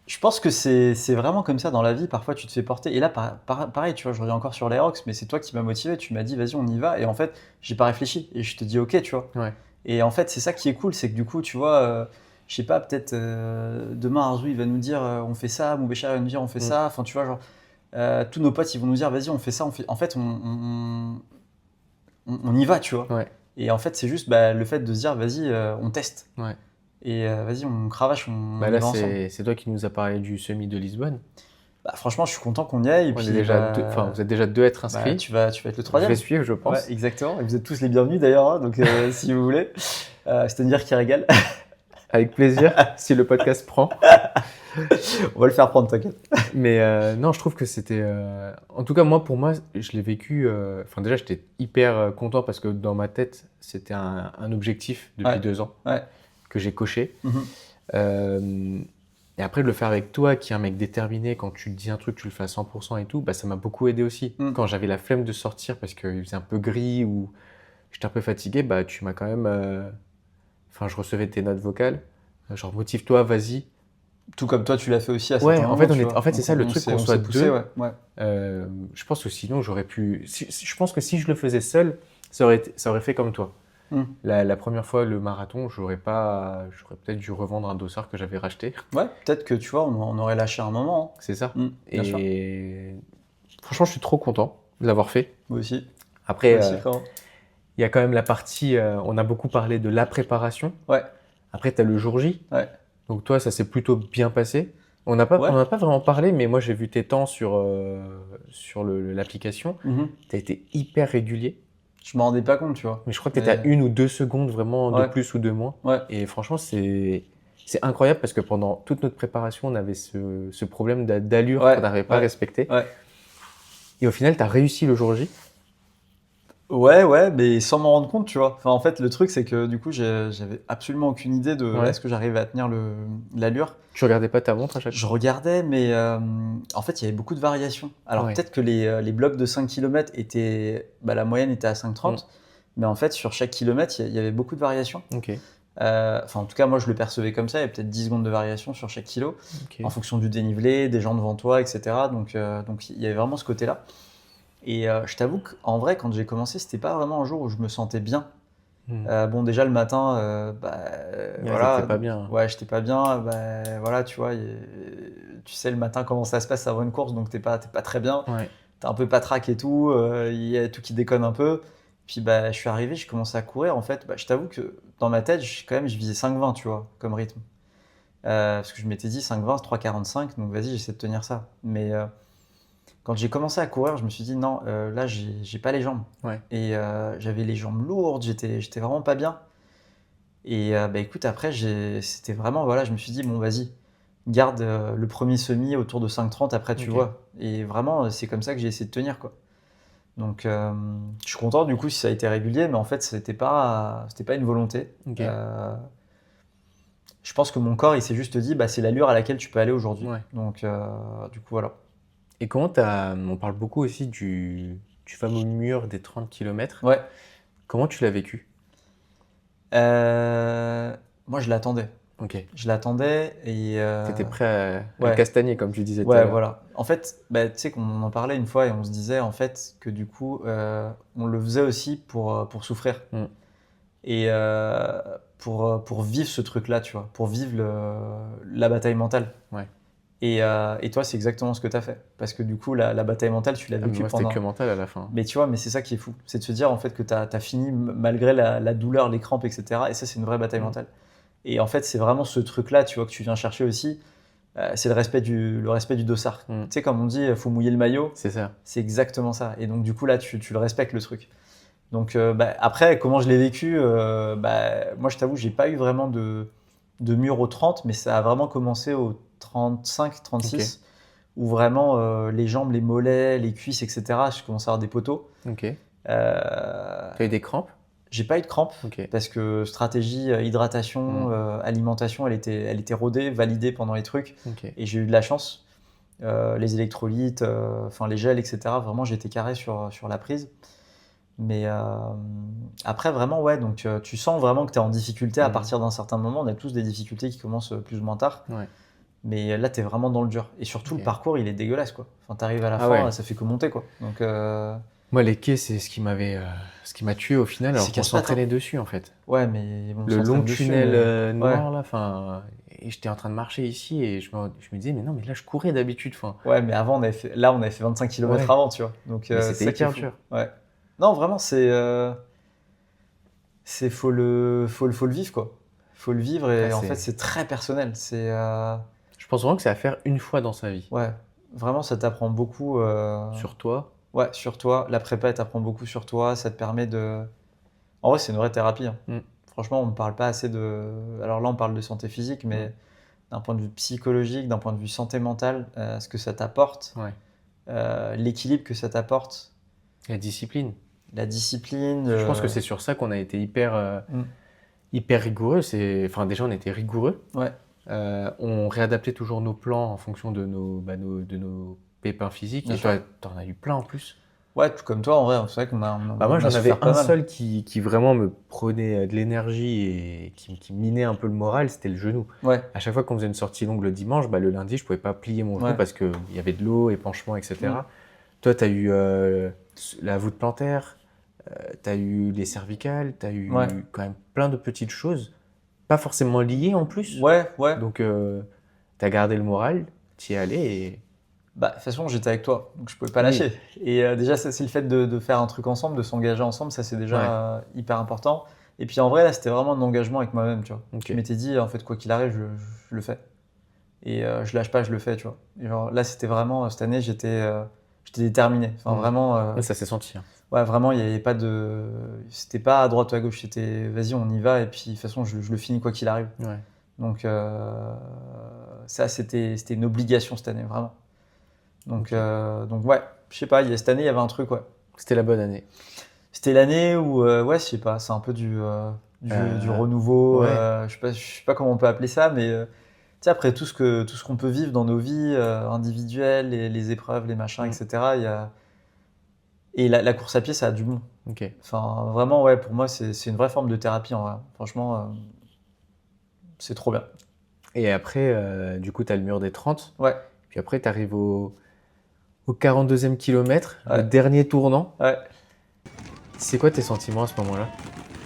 je pense que c'est vraiment comme ça dans la vie, parfois tu te fais porter. Et là, pareil, tu vois, je reviens encore sur l'Aerox, mais c'est toi qui m'as motivé, tu m'as dit, vas-y, on y va. Et en fait, j'ai pas réfléchi, et je te dis, ok, tu vois. Et en fait, c'est ça qui est cool, c'est que du coup, tu vois... je sais pas, peut-être demain Arzu il va nous dire on fait ça, Moubéchar il va nous dire on fait ça, enfin tu vois genre tous nos potes, ils vont nous dire, vas-y, on fait ça. En fait, on y va, tu vois. Ouais. Et en fait, c'est juste le fait de se dire, vas-y, on teste. Ouais. Et vas-y, on cravache, on Bah y là, va ensemble. c'est toi qui nous a parlé du semi de Lisbonne. Franchement, je suis content qu'on y aille. Et On est puis, déjà deux, enfin, vous êtes déjà 2 à être inscrits. tu vas être le Je troisième. vais suivre, je pense. Ouais, exactement. Et vous êtes tous les bienvenus d'ailleurs, hein, donc si vous voulez. C'est une bière qui régale. Avec plaisir, si le podcast prend. On va le faire prendre, t'inquiète. Mais non, je trouve que c'était. En tout cas, pour moi, je l'ai vécu. Enfin, déjà, j'étais hyper content parce que dans ma tête, c'était un objectif depuis 2 ans que j'ai coché. Et après, de le faire avec toi, qui est un mec déterminé, quand tu dis un truc, tu le fais à 100% et tout, ça m'a beaucoup aidé aussi. Quand j'avais la flemme de sortir parce qu'il faisait un peu gris ou j'étais un peu fatigué, tu m'as quand même. Enfin, je recevais tes notes vocales. Genre, motive-toi, vas-y. Tout comme toi, tu l'as fait aussi à certains moments. En fait, c'est ça le truc, qu'on soit deux. Ouais. Je pense que sinon, j'aurais pu. Je pense que si je le faisais seul, ça aurait fait comme toi. La première fois, le marathon, j'aurais peut-être dû revendre un dossard que j'avais racheté. Ouais, peut-être que tu vois, on aurait lâché un moment. C'est ça. Bien sûr. Franchement, je suis trop content de l'avoir fait. Moi aussi. Après, il y a quand même la partie. On a beaucoup parlé de la préparation. Ouais. Après, tu as le jour J. Ouais. Donc, toi, ça s'est plutôt bien passé. On n'a pas vraiment parlé, mais moi, j'ai vu tes temps sur l'application. Tu as été hyper régulier. Je m'en rendais pas compte, tu vois. Mais je crois que tu étais à 1 ou 2 secondes vraiment de plus ou de moins. Ouais. Et franchement, c'est incroyable parce que pendant toute notre préparation, on avait ce problème d'allure qu'on n'arrivait pas à respecter. Ouais. Et au final, tu as réussi le jour J. Ouais, mais sans m'en rendre compte, tu vois. Enfin, en fait, le truc, c'est que du coup, j'avais absolument aucune idée de est-ce que j'arrivais à tenir l'allure. Tu regardais pas ta montre à chaque fois? Je regardais, mais en fait, il y avait beaucoup de variations. Alors, peut-être que les blocs de 5 km étaient. La moyenne était à 5,30, mais en fait, sur chaque kilomètre, il y avait beaucoup de variations. Ok. En tout cas, moi, je le percevais comme ça. Il y avait peut-être 10 secondes de variation sur chaque kilo, en fonction du dénivelé, des gens devant toi, etc. Donc, il y avait vraiment ce côté-là. Et je t'avoue qu'en vrai, quand j'ai commencé, c'était pas vraiment un jour où je me sentais bien. Bon, déjà le matin, voilà. T'étais pas bien. Ouais, j'étais pas bien. Voilà, tu vois, tu sais le matin comment ça se passe avant une course, donc t'es pas très bien. Ouais. T'es un peu patraque et tout. Il y a tout qui déconne un peu. Puis je suis arrivé, j'ai commencé à courir. En fait, je t'avoue que dans ma tête, je visais 5,20, tu vois, comme rythme. Parce que je m'étais dit 5,20, 3,45, donc vas-y, j'essaie de tenir ça. Mais quand j'ai commencé à courir, je me suis dit non, là j'ai pas les jambes. Ouais. Et j'avais les jambes lourdes, j'étais vraiment pas bien. Et écoute, après c'était vraiment, voilà, je me suis dit bon, vas-y, garde le premier semi autour de 5,30, après tu vois. Et vraiment, c'est comme ça que j'ai essayé de tenir, quoi. Donc je suis content du coup si ça a été régulier, mais en fait c'était pas une volonté. Je pense que mon corps il s'est juste dit c'est l'allure à laquelle tu peux aller aujourd'hui. Donc du coup voilà. Et on parle beaucoup aussi du fameux mur des 30 km. Ouais. Comment tu l'as vécu? Moi je l'attendais. Ok. Je l'attendais et. T'étais prêt à castagner, comme tu disais tout à Ouais, l'heure. voilà. En fait, tu sais qu'on en parlait une fois et on se disait en fait que du coup, on le faisait aussi pour souffrir. Et pour vivre ce truc-là, tu vois, pour vivre la bataille mentale. Ouais. Et toi, c'est exactement ce que tu as fait. Parce que du coup, la bataille mentale, tu l'as vécue pendant. C'était que mental à la fin. Mais tu vois, mais c'est ça qui est fou. C'est de se dire en fait que tu as fini malgré la douleur, les crampes, etc. Et ça, c'est une vraie bataille mentale. Et en fait, c'est vraiment ce truc-là, tu vois, que tu viens chercher aussi. C'est le respect du dossard. Tu sais, comme on dit, il faut mouiller le maillot. C'est ça. C'est exactement ça. Et donc, du coup, là, tu le respectes, le truc. Donc, après, comment je l'ai vécu moi, je t'avoue, j'ai pas eu vraiment de mur au 30, mais ça a vraiment commencé au 35, 36, où vraiment les jambes, les mollets, les cuisses, etc., je commençais à avoir des poteaux. Ok. T'as eu des crampes? J'ai pas eu de crampes, parce que stratégie, hydratation, alimentation, elle était rodée, validée pendant les trucs, et j'ai eu de la chance. Les électrolytes, les gels, etc., vraiment, j'ai été carré sur la prise. Mais après, vraiment, ouais, donc tu sens vraiment que tu es en difficulté à partir d'un certain moment. On a tous des difficultés qui commencent plus ou moins tard. Ouais. Mais là, tu es vraiment dans le dur. Et surtout, le parcours, il est dégueulasse, quoi. Enfin, tu arrives à la fin, ça fait que monter, quoi. Donc, Moi, les quais, c'est ce qui m'a tué au final, alors C'est qu'on casse-pattes, hein. s'entraînait dessus en fait. Ouais, mais bon, on Le long s'entraîne dessus, tunnel mais... noir là, enfin, et j'étais en train de marcher ici et je me disais, mais non, mais là je courais d'habitude, enfin, Ouais, mais avant, on avait fait 25 km ouais, avant, tu vois. Donc, mais c'est c'était ça qui est hyper fou. dur. Ouais. Non, vraiment, faut le vivre, quoi. Faut le vivre Ah, et en fait, c'est très personnel. Je pense vraiment que c'est à faire une fois dans sa vie. Ouais, vraiment, ça t'apprend beaucoup. Sur toi, Ouais, sur toi. La prépa, elle t'apprend beaucoup sur toi. Ça te permet de. En vrai, c'est une vraie thérapie, hein. Mm. Franchement, on ne parle pas assez de. Alors là, on parle de santé physique, mais d'un point de vue psychologique, d'un point de vue santé mentale, ce que ça t'apporte, ouais. l'équilibre que ça t'apporte, La discipline. la discipline. Je pense que c'est sur ça qu'on a été Mm. hyper rigoureux. Enfin, déjà, on était rigoureux. Ouais, On réadaptait toujours nos plans en fonction de de nos pépins physiques. bien Et sûr. toi, t'en as eu plein en plus. Ouais, tout comme toi, en vrai, c'est vrai Bah moi, on a j'en avais souffert pas un mal. seul qui vraiment me prenait de l'énergie et qui minait un peu le moral, c'était le genou. Ouais, À chaque fois qu'on faisait une sortie longue le dimanche, bah, le lundi, je pouvais pas plier mon genou ouais. parce qu'il y avait de l'eau, épanchement, etc. Mm. Toi, tu as eu la voûte plantaire, tu as eu les cervicales, tu as eu Ouais, quand même plein de petites choses, pas forcément liées en plus. ouais, ouais. Donc, tu as gardé le moral, tu y es allé et Bah, de toute façon, j'étais avec toi, donc je pouvais pas oui, lâcher. Et déjà, ça, c'est le fait de faire un truc ensemble, de s'engager ensemble, ça, c'est déjà ouais, hyper important. Et puis en vrai, là, c'était vraiment un engagement avec moi-même, tu vois. ok, Je m'étais dit, en fait, quoi qu'il arrive, je le fais. Et je lâche pas, je le fais, tu vois. Et genre, là, c'était vraiment, cette année, j'étais déterminé. Enfin, Mm. vraiment, Ouais, ça s'est senti, hein. ouais, vraiment, il y avait pas de. C'était pas à droite ou à gauche, c'était vas-y, on y va, et puis de toute façon, je le finis quoi qu'il arrive. Ouais. Donc, ça, c'était une obligation cette année, vraiment. Ok. Donc ouais, je sais pas, cette année, il y avait un truc, ouais. C'était la bonne année. C'était l'année où, ouais, je sais pas, c'est un peu du renouveau, Ouais. je sais pas comment on peut appeler ça, mais tu sais, après tout ce qu'on peut vivre dans nos vies individuelles, les épreuves, les machins, Mm. etc., et la course à pied, ça a du bon. Ok. Enfin, vraiment, ouais, pour moi, c'est une vraie forme de thérapie, en vrai. Franchement, c'est trop bien. Et après, du coup, tu as le mur des 30. Ouais, Puis après, tu arrives au 42e kilomètre, le ouais, dernier tournant. ouais. C'est quoi tes sentiments à ce moment-là?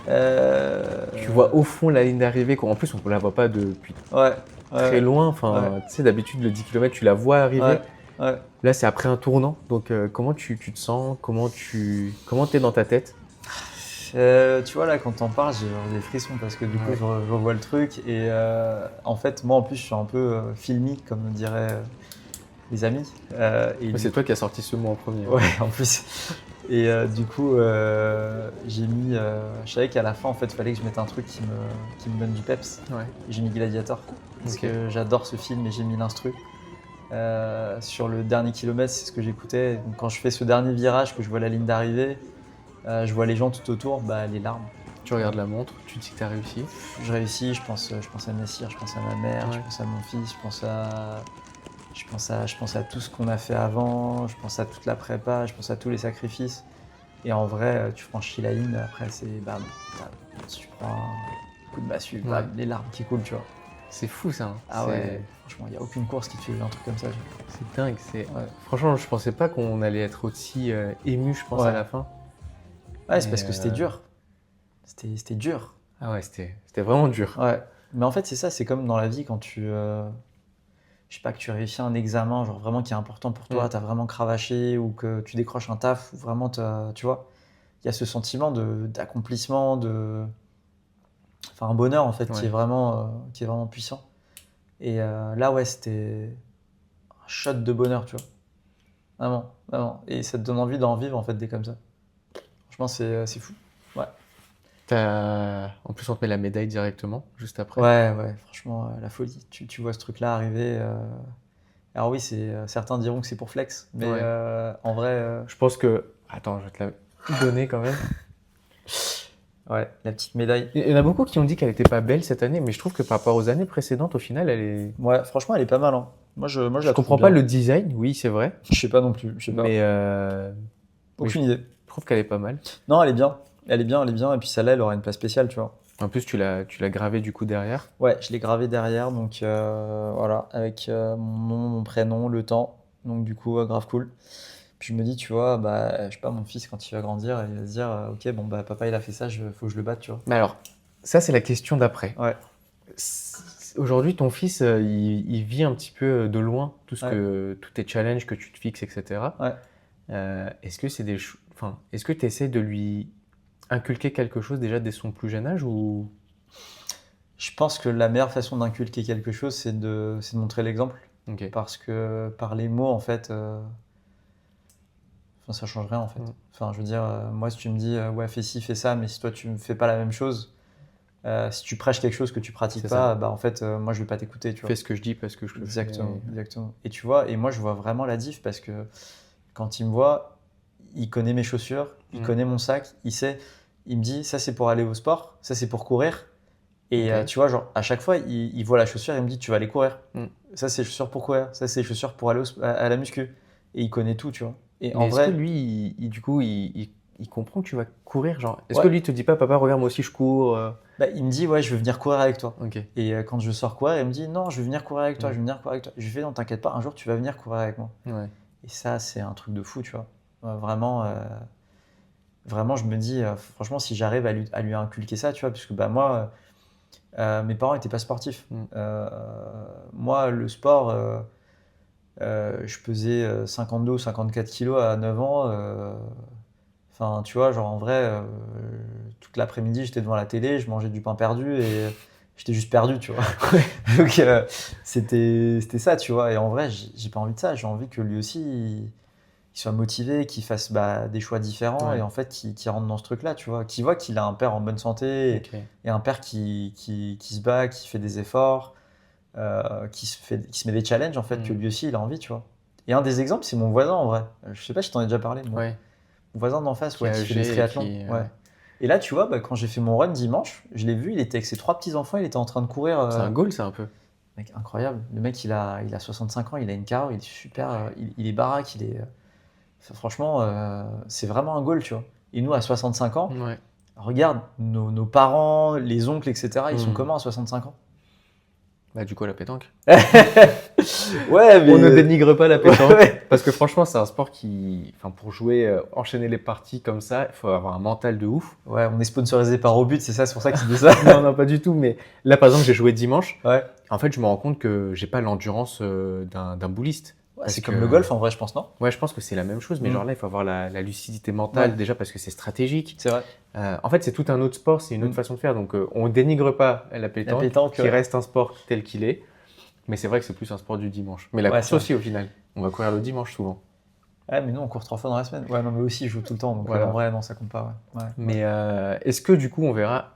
Euh, Tu vois au fond la ligne d'arrivée, on en plus on ne la voit pas depuis Ouais, très ouais, loin. ouais, Enfin, tu sais, d'habitude, le 10 km, tu la vois arriver. ouais, ouais. Là, c'est après un tournant. Donc, comment tu te sens? Comment t'es dans ta tête? Tu vois, là, quand t'en parles, j'ai genre des frissons parce que du coup, Ouais. je revois le truc. Et en fait, moi, en plus, je suis un peu filmique, comme diraient les amis. Et Ouais, c'est toi qui as sorti ce mot en premier. Ouais, en plus. Et du coup, j'ai mis. Je savais qu'à la fin, en fait, il fallait que je mette un truc qui me donne du peps. Ouais. Et j'ai mis Gladiator. Parce Ok. que j'adore ce film et j'ai mis l'instru. Sur le dernier kilomètre, c'est ce que j'écoutais. Donc, quand je fais ce dernier virage, que je vois la ligne d'arrivée, je vois les gens tout autour, bah, les larmes. Tu regardes la montre, tu te dis que tu as réussi. Je réussis, je pense à Messire, je pense à ma mère, je Ouais. pense à mon fils, je pense à tout ce qu'on a fait avant, je pense à toute la prépa, je pense à tous les sacrifices. Et en vrai, tu franchis la ligne, après c'est bam, bam, tu prends un coup de massue, bam, Ouais. les larmes qui coulent, tu vois. C'est fou ça, hein. Ah ouais, franchement, il n'y a aucune course qui te fait un truc comme ça. C'est dingue. Ouais, Franchement, je pensais pas qu'on allait être aussi ému, je pense, Ouais. à la fin. ouais c'est Et, parce que c'était dur. C'était dur. Ah ouais, c'était vraiment dur. Ouais. Mais en fait, c'est ça, c'est comme dans la vie quand je sais pas, que tu réussis un examen, genre vraiment qui est important pour toi, Mm. t'as vraiment cravaché, ou que tu décroches un taf, ou vraiment, tu vois, il y a ce sentiment d'accomplissement, enfin un bonheur en fait, Ouais. qui est vraiment puissant. Et là, ouais, c'était un shot de bonheur, tu vois. Vraiment, vraiment. Et ça te donne envie d'en vivre en fait, des comme ça. Franchement, c'est fou. Ouais. En plus, on te met la médaille directement, juste après. Ouais, franchement, la folie. Tu vois ce truc-là arriver. Alors oui, certains diront que c'est pour flex, mais Ouais. en vrai, Je pense que... Attends, je vais te la donner quand même. ouais, la petite médaille. Il y en a beaucoup qui ont dit qu'elle était pas belle cette année, mais je trouve que par rapport aux années précédentes, au final, elle est... Ouais, franchement, elle est pas mal, hein. Moi, je Je la comprends trouve pas bien. le design, oui, c'est vrai, Je sais pas non plus, je sais pas. mais Aucune idée. je trouve qu'elle est pas mal. Non, elle est bien. Elle est bien, elle est bien. Et puis celle-là, elle aura une place spéciale, tu vois. En plus, tu l'as gravé du coup derrière. Ouais, je l'ai gravé derrière, donc voilà, avec mon nom, mon prénom, le temps. Donc du coup, grave cool. je me dis, tu vois, bah, je sais pas, mon fils, quand il va grandir, il va se dire, ok, bon, bah, papa, il a fait ça, faut que je le batte, tu vois. Mais alors, ça, c'est la question d'après. Ouais, Aujourd'hui, ton fils, il vit un petit peu de loin tous ouais, tes challenges que tu te fixes, etc. ouais. Est-ce que est-ce que tu essaies de lui inculquer quelque chose déjà dès son plus jeune âge ou... Je pense que la meilleure façon d'inculquer quelque chose, c'est de montrer l'exemple. Ok. Parce que par les mots, en fait, enfin, ça change rien, en fait. Mm. Enfin, je veux dire, moi, si tu me dis, ouais, fais ci, fais ça, mais si toi, tu ne fais pas la même chose, si tu prêches quelque chose que tu pratiques C'est pas, ça. bah, en fait, moi, je vais pas t'écouter, tu vois. Fais ce que je dis parce que je le fais. Exactement, exactement. Et tu vois, et moi, je vois vraiment la diff parce que quand il me voit, il connaît mes chaussures, il Mm. connaît mon sac, il sait, il me dit, ça, c'est pour aller au sport, ça, c'est pour courir. Et Ok. tu vois, genre, à chaque fois, il voit la chaussure et il me dit, tu vas aller courir. Mm. Ça, c'est les chaussures pour courir. Ça, c'est les chaussures pour aller à la muscu. Et il connaît tout, tu vois. Et Mais en est-ce que vrai, lui, du coup, il comprend que tu vas courir, genre... Est-ce ouais, que lui te dit pas, papa, regarde, moi aussi je cours bah, il me dit, ouais, je veux venir courir avec toi. Ok. Et quand je sors courir, il me dit, non, je veux venir courir avec toi, Mm. je veux venir courir avec toi. Je lui fais, non, t'inquiète pas, un jour, tu vas venir courir avec moi. Ouais. Et ça, c'est un truc de fou, tu vois. Vraiment, vraiment, je me dis, franchement, si j'arrive à lui inculquer ça, tu vois, parce que bah, moi, mes parents n'étaient pas sportifs. Mm. Moi, le sport, je pesais 52 ou 54 kilos à 9 ans. Enfin, tu vois, genre en vrai, toute l'après-midi, j'étais devant la télé, je mangeais du pain perdu et j'étais juste perdu, tu vois. Donc, c'était ça, tu vois. Et en vrai, j'ai pas envie de ça. J'ai envie que lui aussi, il soit motivé, qu'il fasse bah, des choix différents Ouais. et en fait, qu'il rentre dans ce truc-là, tu vois. Qu'il voit qu'il a un père en bonne santé Ok. et un père qui se bat, qui fait des efforts, qui se met des challenges, en fait, que Mm. lui aussi, il a envie, tu vois. Et un des exemples, c'est mon voisin, en vrai. Je sais pas si je t'en ai déjà parlé, moi. Ouais. Mon voisin d'en face, Qui est ouais, qui fait des âgé et triathlons. qui... Ouais. Et là, tu vois, bah, quand j'ai fait mon run dimanche, je l'ai vu, il était avec ses 3 petits-enfants, il était en train de courir. C'est un goal, ça, un peu. Mec, incroyable. Le mec, il a 65 ans, il a une carrure, il est super, il est baraque, il est... franchement, c'est vraiment un goal, tu vois. Et nous, à 65 ans, Ouais. regarde, nos parents, les oncles, etc., ils sont Mm. comment à 65 ans? Bah, du coup, la pétanque. Ouais, mais... On ne dénigre pas la pétanque. Ouais. Parce que franchement, c'est un sport qui... Enfin, pour jouer, enchaîner les parties comme ça, il faut avoir un mental de ouf. Ouais, on est sponsorisé par Robut, c'est ça, c'est pour ça que c'est de ça. Non, non, pas du tout. Mais là, par exemple, j'ai joué dimanche. Ouais. En fait, je me rends compte que j'ai pas l'endurance d'un bouliste. Ouais, Parce c'est que- comme le golf, en vrai, je pense, non? Ouais, je pense que c'est la même chose. Mais Mm. genre là, il faut avoir la lucidité mentale, Ouais. déjà parce que c'est stratégique. C'est vrai. En fait, c'est tout un autre sport, c'est une autre Mm. façon de faire. Donc, on dénigre pas la pétanque, pétanque, qui ouais. reste un sport tel qu'il est. Mais c'est vrai que c'est plus un sport du dimanche. Mais la Ouais, course c'est vrai. aussi, au final. On va courir le dimanche souvent. Ouais, mais nous, on court 3 fois dans la semaine. Ouais, non, mais aussi, je joue tout le temps, donc Voilà. en vrai, non, ça compte pas, ouais. Ouais. Mais est-ce que du coup, on verra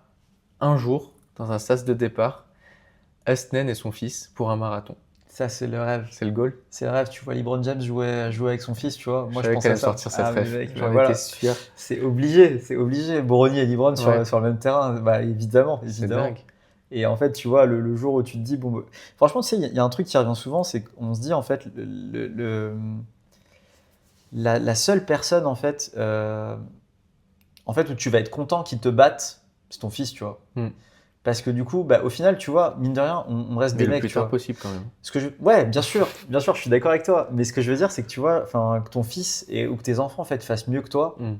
un jour, dans un sas de départ, Asnen et son fils pour un marathon? Ça, c'est le rêve. C'est le goal? C'est le rêve. Tu vois LeBron James jouer avec son fils, tu vois. Moi, je savais pense qu'elle à allait ça. sortir cette Ah, mais ref. mec, J'en voilà. étais sûr. C'est obligé, c'est obligé. Boroni et LeBron Ouais. sur le même terrain, bah, évidemment, C'est évidemment. dingue. Et en fait, tu vois, le jour où tu te dis, bon, bah, franchement, tu sais, il y a un truc qui revient souvent, c'est qu'on se dit, en fait, la seule personne, en fait, où tu vas être content qu'il te batte, c'est ton fils, tu vois. Mm. Parce que du coup, bah, au final, tu vois, mine de rien, on reste Mais des le mecs, plus tu tard vois. possible quand même. Ouais, bien sûr, je suis d'accord avec toi. Mais ce que je veux dire, c'est que tu vois, enfin, que ton fils ou que tes enfants, en fait, fassent mieux que toi, Mm.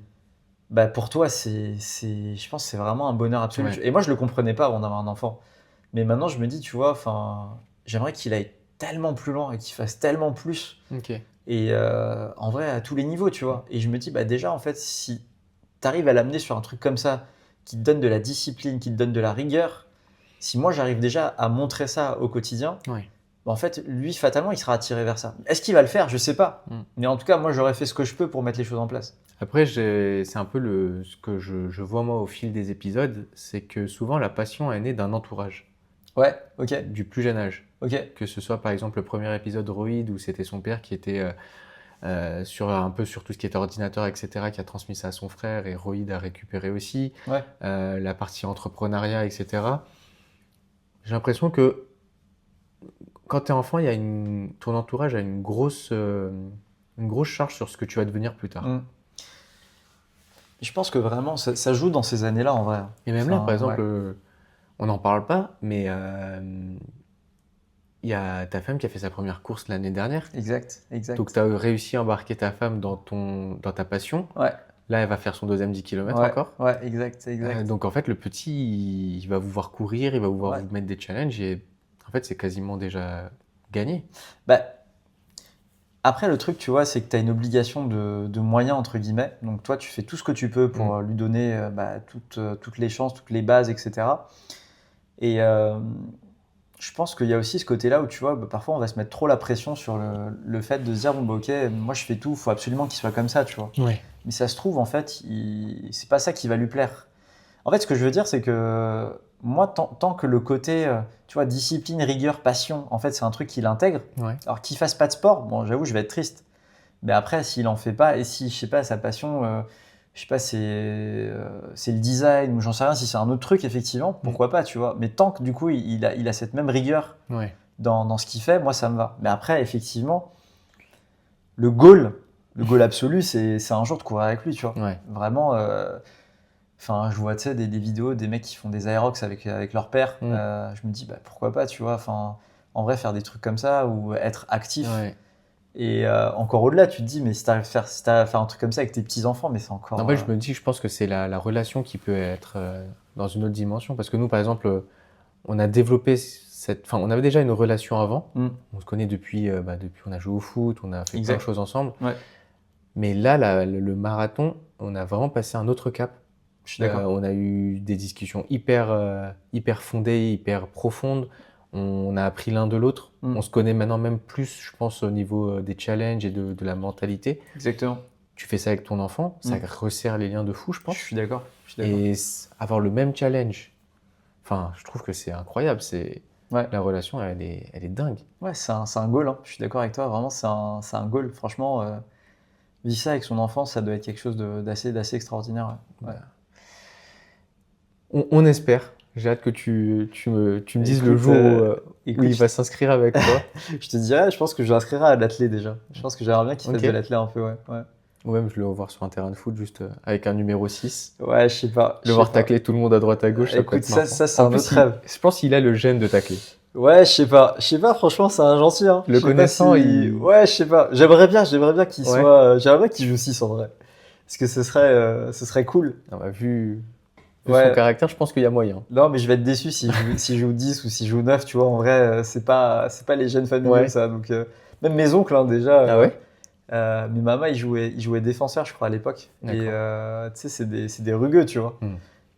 bah, pour toi, je pense, que c'est vraiment un bonheur absolu. Ouais. Et moi, je le comprenais pas avant d'avoir un enfant. Mais maintenant, je me dis, tu vois, enfin, j'aimerais qu'il aille tellement plus loin et qu'il fasse tellement plus. Ok. Et en vrai, à tous les niveaux, tu vois. Et je me dis, bah, déjà, en fait, si tu arrives à l'amener sur un truc comme ça, qui te donne de la discipline, qui te donne de la rigueur, si moi, j'arrive déjà à montrer ça au quotidien, Ouais. bah, en fait, lui, fatalement, il sera attiré vers ça. Est-ce qu'il va le faire? Je sais pas. Mm. Mais en tout cas, moi, j'aurais fait ce que je peux pour mettre les choses en place. Après, c'est un peu ce que je vois moi au fil des épisodes, c'est que souvent la passion est née d'un entourage, Ouais, ok, du plus jeune âge. ok. Que ce soit par exemple le premier épisode Roïd où c'était son père qui était un peu sur tout ce qui était ordinateur, etc., qui a transmis ça à son frère et Roïd a récupéré aussi. Ouais. La partie entrepreneuriat, etc. J'ai l'impression que quand tu es enfant, ton entourage a une grosse charge sur ce que tu vas devenir plus tard. Mm. Je pense que vraiment, ça joue dans ces années-là, en vrai. Et même là, Enfin, par exemple, ouais. on n'en parle pas, mais il il y a ta femme qui a fait sa première course l'année dernière. Exact. Donc, tu as réussi à embarquer ta femme dans ta passion. Ouais. Là, elle va faire son deuxième 10 km Ouais, encore. ouais, exact. Donc, en fait, le petit, il va vous voir courir, il va vous voir Ouais. vous mettre des challenges et en fait, c'est quasiment déjà gagné. Bah, après, le truc, tu vois, c'est que tu as une obligation de moyens, entre guillemets. Donc, toi, tu fais tout ce que tu peux pour lui donner toutes les chances, toutes les bases, etc. Et je pense qu'il y a aussi ce côté-là où, tu vois, parfois, on va se mettre trop la pression sur le fait de se dire, bon, bah, ok, moi, je fais tout, il faut absolument qu'il soit comme ça, tu vois. Ouais. Mais ça se trouve, en fait, c'est pas ça qui va lui plaire. En fait, ce que je veux dire, c'est que moi, tant que le côté, tu vois, discipline, rigueur, passion, en fait, c'est un truc qu'il intègre. Ouais. Alors qu'il fasse pas de sport, bon, j'avoue, je vais être triste. Mais après, s'il en fait pas, et si, je sais pas, sa passion, je sais pas, c'est le design ou j'en sais rien, si c'est un autre truc, effectivement, pourquoi pas, tu vois. Mais tant que du coup, il a cette même rigueur Ouais. dans ce qu'il fait, moi, ça me va. Mais après, effectivement, le goal absolu, c'est un jour de courir avec lui, tu vois. Ouais. Vraiment. Enfin, je vois, tu sais, des vidéos des mecs qui font des aérox avec leur père. Je me dis, bah, pourquoi pas, tu vois. Enfin, en vrai, faire des trucs comme ça ou être actif. Ouais. Et encore au-delà, tu te dis, mais si t'arrives à faire un truc comme ça avec tes petits-enfants, mais c'est encore. En fait, je pense que c'est la relation qui peut être dans une autre dimension. Parce que nous, par exemple, on a développé on avait déjà une relation avant. On se connaît depuis on a joué au foot, on a fait plein de choses ensemble. Ouais. Mais là, le marathon, on a vraiment passé un autre cap. Je suis d'accord. On a eu des discussions hyper fondées, hyper profondes. On a appris l'un de l'autre. On se connaît maintenant même plus, je pense, au niveau des challenges et de la mentalité. Exactement. Tu fais ça avec ton enfant, ça resserre les liens de fou, je pense. Je suis d'accord. Et avoir le même challenge, enfin, je trouve que c'est incroyable. La relation, elle est dingue. Ouais, c'est un goal. Hein. Je suis d'accord avec toi. Vraiment, c'est un goal. Franchement, vivre ça avec son enfant, ça doit être quelque chose d'assez extraordinaire. Ouais. On espère. J'ai hâte que tu me dises le Écoute, jour où écoute, il va s'inscrire avec toi. Je te dirais, je pense que je l'inscrirai à l'athlé déjà. Je pense que j'aimerais bien qu'il fasse de l'athlé un peu, ouais. Ou même je le revoir sur un terrain de foot juste avec un numéro 6. Ouais, je sais pas. Le voir tacler tout le monde à droite à gauche, ça peut Écoute, être marrant. ça c'est un autre rêve. Je pense qu'il a le gène de tacler. Ouais, je sais pas, franchement, c'est un gentil. Hein. Le connaissant, Ouais, je sais pas. J'aimerais bien qu'il soit. J'aimerais bien qu'il joue 6 en vrai. Parce que ce serait cool. Non, bah, vu son caractère, je pense qu'il y a moyen. Non, mais je vais être déçu s'il joue 10 ou s'il joue 9, tu vois. En vrai, c'est pas les gènes familiaux, ça. Donc, même mes oncles, hein, déjà. Ah ouais? Mais maman, il jouait défenseur, je crois, à l'époque. Et tu sais, c'est des rugueux, tu vois.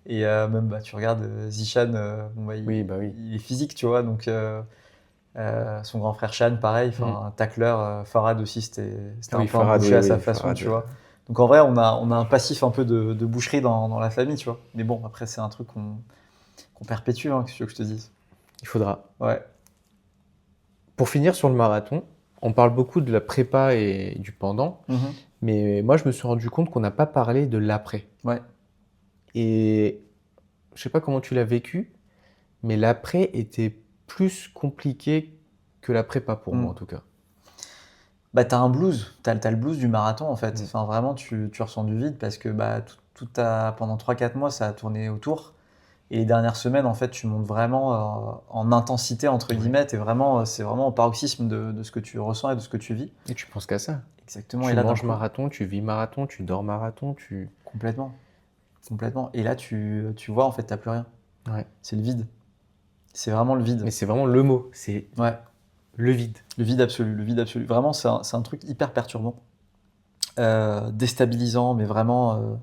Et même, tu regardes Zichan, il est physique, tu vois. Donc, son grand frère Chan, pareil, un tacleur. Farhad aussi, c'était un peu un boucher à sa façon, tu vois. Donc, en vrai, on a un passif un peu de boucherie dans la famille, tu vois. Mais bon, après, c'est un truc qu'on perpétue, hein, qu'est-ce que je te dise. Il faudra. Ouais. Pour finir sur le marathon, on parle beaucoup de la prépa et du pendant, mais moi, je me suis rendu compte qu'on n'a pas parlé de l'après. Ouais. Et je sais pas comment tu l'as vécu, mais l'après était plus compliqué que la prépa pour moi, en tout cas. Bah, t'as un blues, t'as le blues du marathon, en fait. Enfin, vraiment, tu ressens du vide parce que pendant 3-4 mois, ça a tourné autour. Et les dernières semaines, en fait, tu montes vraiment en intensité, entre guillemets. C'est vraiment au paroxysme de ce que tu ressens et de ce que tu vis. Et tu penses qu'à ça. Exactement. Tu manges marathon, tu vis marathon, tu dors marathon, Complètement. Et là, tu vois, en fait, t'as plus rien. Ouais. C'est le vide. C'est vraiment le vide. Mais c'est vraiment le mot. C'est le vide. Le vide absolu. Vraiment, c'est un truc hyper perturbant. Déstabilisant, mais vraiment...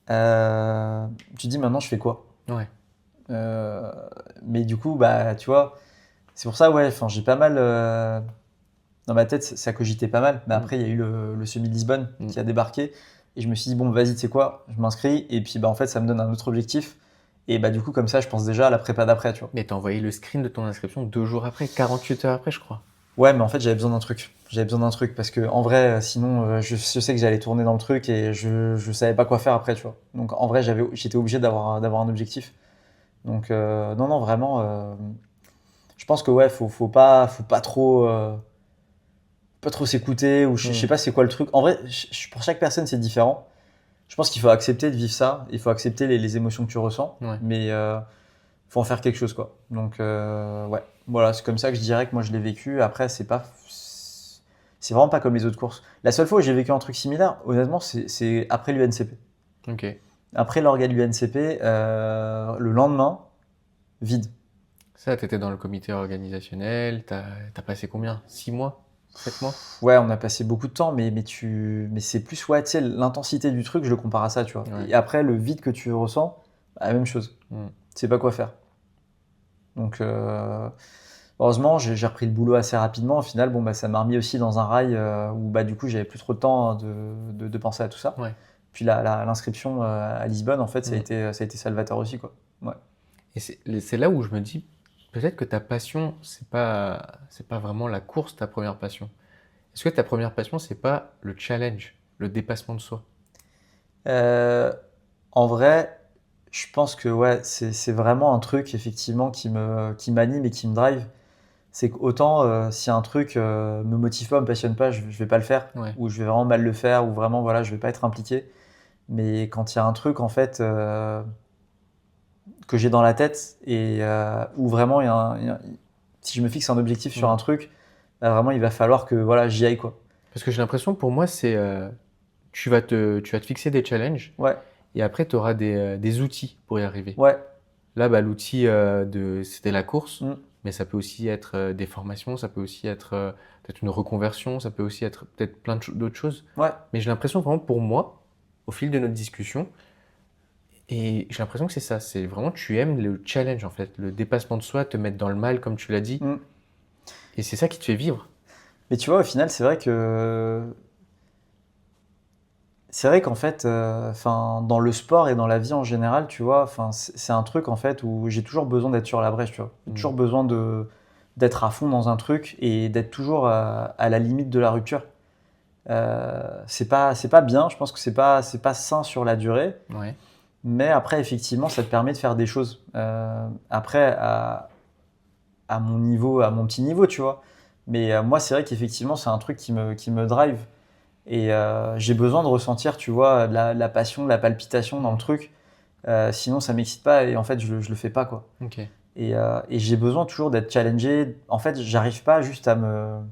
tu dis, maintenant, je fais quoi ? Ouais. Mais du coup, tu vois, c'est pour ça, j'ai pas mal... dans ma tête, ça cogitait pas mal. Mais après, il y a eu le semi-Lisbonne qui a débarqué. Et je me suis dit, bon, vas-y, tu sais quoi, je m'inscris. Et puis, en fait, ça me donne un autre objectif. Et du coup, comme ça, je pense déjà à la prépa d'après, tu vois. Mais t'as envoyé le screen de ton inscription 2 jours après, 48 heures après, je crois. Ouais, mais en fait, j'avais besoin d'un truc. Parce que en vrai, sinon, je sais que j'allais tourner dans le truc et je savais pas quoi faire après, tu vois. Donc, en vrai, j'étais obligé d'avoir un objectif. Donc, non, vraiment, je pense que, faut pas trop s'écouter ou je sais pas c'est quoi le truc. En vrai, pour chaque personne, c'est différent. Je pense qu'il faut accepter de vivre ça. Il faut accepter les émotions que tu ressens. Ouais. Mais faut en faire quelque chose, quoi. Donc, ouais, voilà, c'est comme ça que je dirais que moi je l'ai vécu. Après, c'est vraiment pas comme les autres courses. La seule fois où j'ai vécu un truc similaire, honnêtement, c'est après l'UNCP. Ok. Après l'orga de l'UNCP, le lendemain, vide. Ça, tu étais dans le comité organisationnel, t'as passé combien? 6 mois? 7 mois? Ouais, on a passé beaucoup de temps, mais c'est plus, ouais, tu sais, l'intensité du truc, je le compare à ça, tu vois. Ouais. Et après, le vide que tu ressens, bah, la même chose. Mm. Tu sais pas quoi faire. Donc, heureusement, j'ai repris le boulot assez rapidement. Au final, bon, bah, ça m'a remis aussi dans un rail où, bah, du coup, j'avais plus trop de temps de penser à tout ça. Ouais. Puis l'inscription à Lisbonne, en fait, ça a été salvateur aussi, quoi. Ouais. Et c'est là où je me dis, peut-être que ta passion, c'est pas vraiment la course, ta première passion. Est-ce que ta première passion, c'est pas le challenge, le dépassement de soi? Euh, En vrai, je pense que ouais, c'est vraiment un truc effectivement qui m'anime et qui me drive. C'est qu'autant si un truc me motive pas, me passionne pas, je vais pas le faire, Ouais. ou je vais vraiment mal le faire, ou vraiment voilà, je vais pas être impliqué. Mais quand il y a un truc en fait que j'ai dans la tête et où vraiment si je me fixe un objectif sur Mm. un truc, là, vraiment il va falloir que voilà, j'y aille quoi. Parce que j'ai l'impression, pour moi, c'est tu vas te fixer des challenges Ouais, et après, tu auras des outils pour y arriver. ouais, Là, bah, l'outil c'était la course, mm, mais ça peut aussi être des formations, ça peut aussi être peut-être une reconversion, ça peut aussi être peut-être plein d'autres choses. ouais. Mais j'ai l'impression vraiment pour moi, au fil de notre discussion, et j'ai l'impression que c'est ça, c'est vraiment tu aimes le challenge en fait, le dépassement de soi, te mettre dans le mal comme tu l'as dit, Mm. et c'est ça qui te fait vivre. Mais tu vois, au final, c'est vrai qu'en fait, enfin, dans le sport et dans la vie en général, tu vois, enfin, c'est un truc en fait où j'ai toujours besoin d'être sur la brèche, tu vois. J'ai toujours besoin d'être à fond dans un truc et d'être toujours à la limite de la rupture. C'est pas bien, je pense que c'est pas sain sur la durée, Ouais. mais après, effectivement, ça te permet de faire des choses. Après, à mon niveau, à mon petit niveau, tu vois. Mais moi, c'est vrai qu'effectivement, c'est un truc qui me drive. Et j'ai besoin de ressentir, tu vois, la passion, de la palpitation dans le truc. Sinon, ça m'excite pas et en fait, je le fais pas, quoi. Ok. Et j'ai besoin toujours d'être challengé. En fait, j'arrive pas juste à me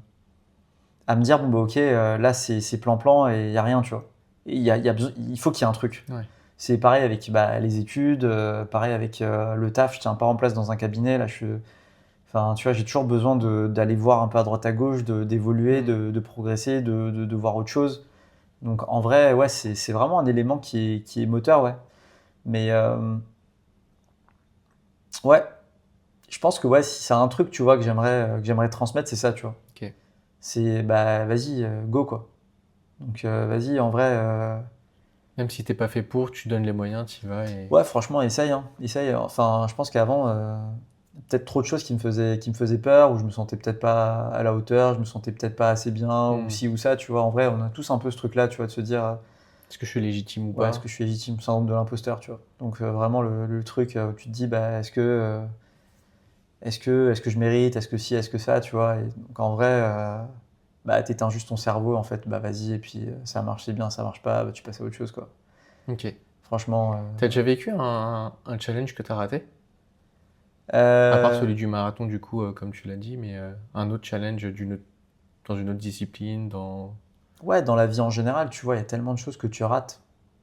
dire, bon, bah, ok, là, c'est plan-plan et il y a rien, tu vois. Et il faut qu'il y ait un truc. Ouais. C'est pareil avec bah, les études, pareil avec le taf. Je tiens pas en place dans un cabinet. Là, enfin, tu vois, j'ai toujours besoin d'aller voir un peu à droite à gauche, d'évoluer, de progresser, de voir autre chose. Donc en vrai, ouais, c'est vraiment un élément qui est moteur, ouais. Mais ouais, je pense que ouais, si c'est un truc, tu vois, que j'aimerais transmettre, c'est ça, tu vois. Ok. C'est bah vas-y, go quoi. Donc vas-y, en vrai, Même si t'es pas fait pour, tu donnes les moyens, tu y vas et. ouais, franchement, essaye, hein, essaye. Enfin, je pense qu'avant, peut-être trop de choses qui me faisaient peur, ou je me sentais peut-être pas à la hauteur, je me sentais peut-être pas assez bien, ou Hmm. ci ou ça, tu vois. En vrai, on a tous un peu ce truc-là, tu vois, de se dire, Est-ce que je suis légitime ou ouais, pas? est-ce que je suis légitime, syndrome de l'imposteur, tu vois. Donc vraiment le truc où tu te dis, bah, est-ce que je mérite, est-ce que si, est-ce que ça, tu vois. Et donc en vrai, bah, t'éteins juste ton cerveau, en fait, bah vas-y, et puis ça marche, c'est bien, ça marche pas, bah, tu passes à autre chose, quoi. Ok. Franchement, T'as déjà vécu un challenge que t'as raté? À part euh, celui du marathon, du coup, comme tu l'as dit, mais un autre challenge dans une autre discipline, dans. ouais, dans la vie en général, tu vois, il y a tellement de choses que tu rates.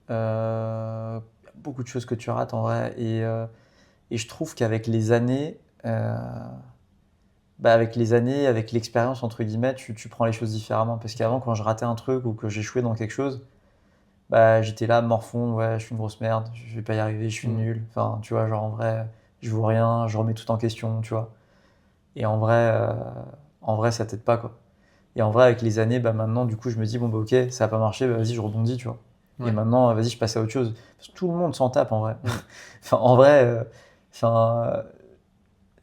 Il y a beaucoup de choses que tu rates en vrai. Et je trouve qu'avec les années, bah, avec l'expérience, entre guillemets, tu prends les choses différemment. Parce qu'avant, quand je ratais un truc ou que j'échouais dans quelque chose, bah, j'étais là, morfond, ouais, je suis une grosse merde, je vais pas y arriver, je suis Hmm. nul. Enfin, tu vois, genre en vrai, je vaux rien, je remets tout en question, tu vois. Et en vrai, ça t'aide pas, quoi. Et en vrai, avec les années, bah, maintenant, du coup, je me dis, bon, bah, ok, ça a pas marché, bah, vas-y, je rebondis, tu vois. Et Ouais. maintenant, vas-y, je passe à autre chose. Parce que tout le monde s'en tape, en vrai. Hmm. Enfin, en vrai, enfin,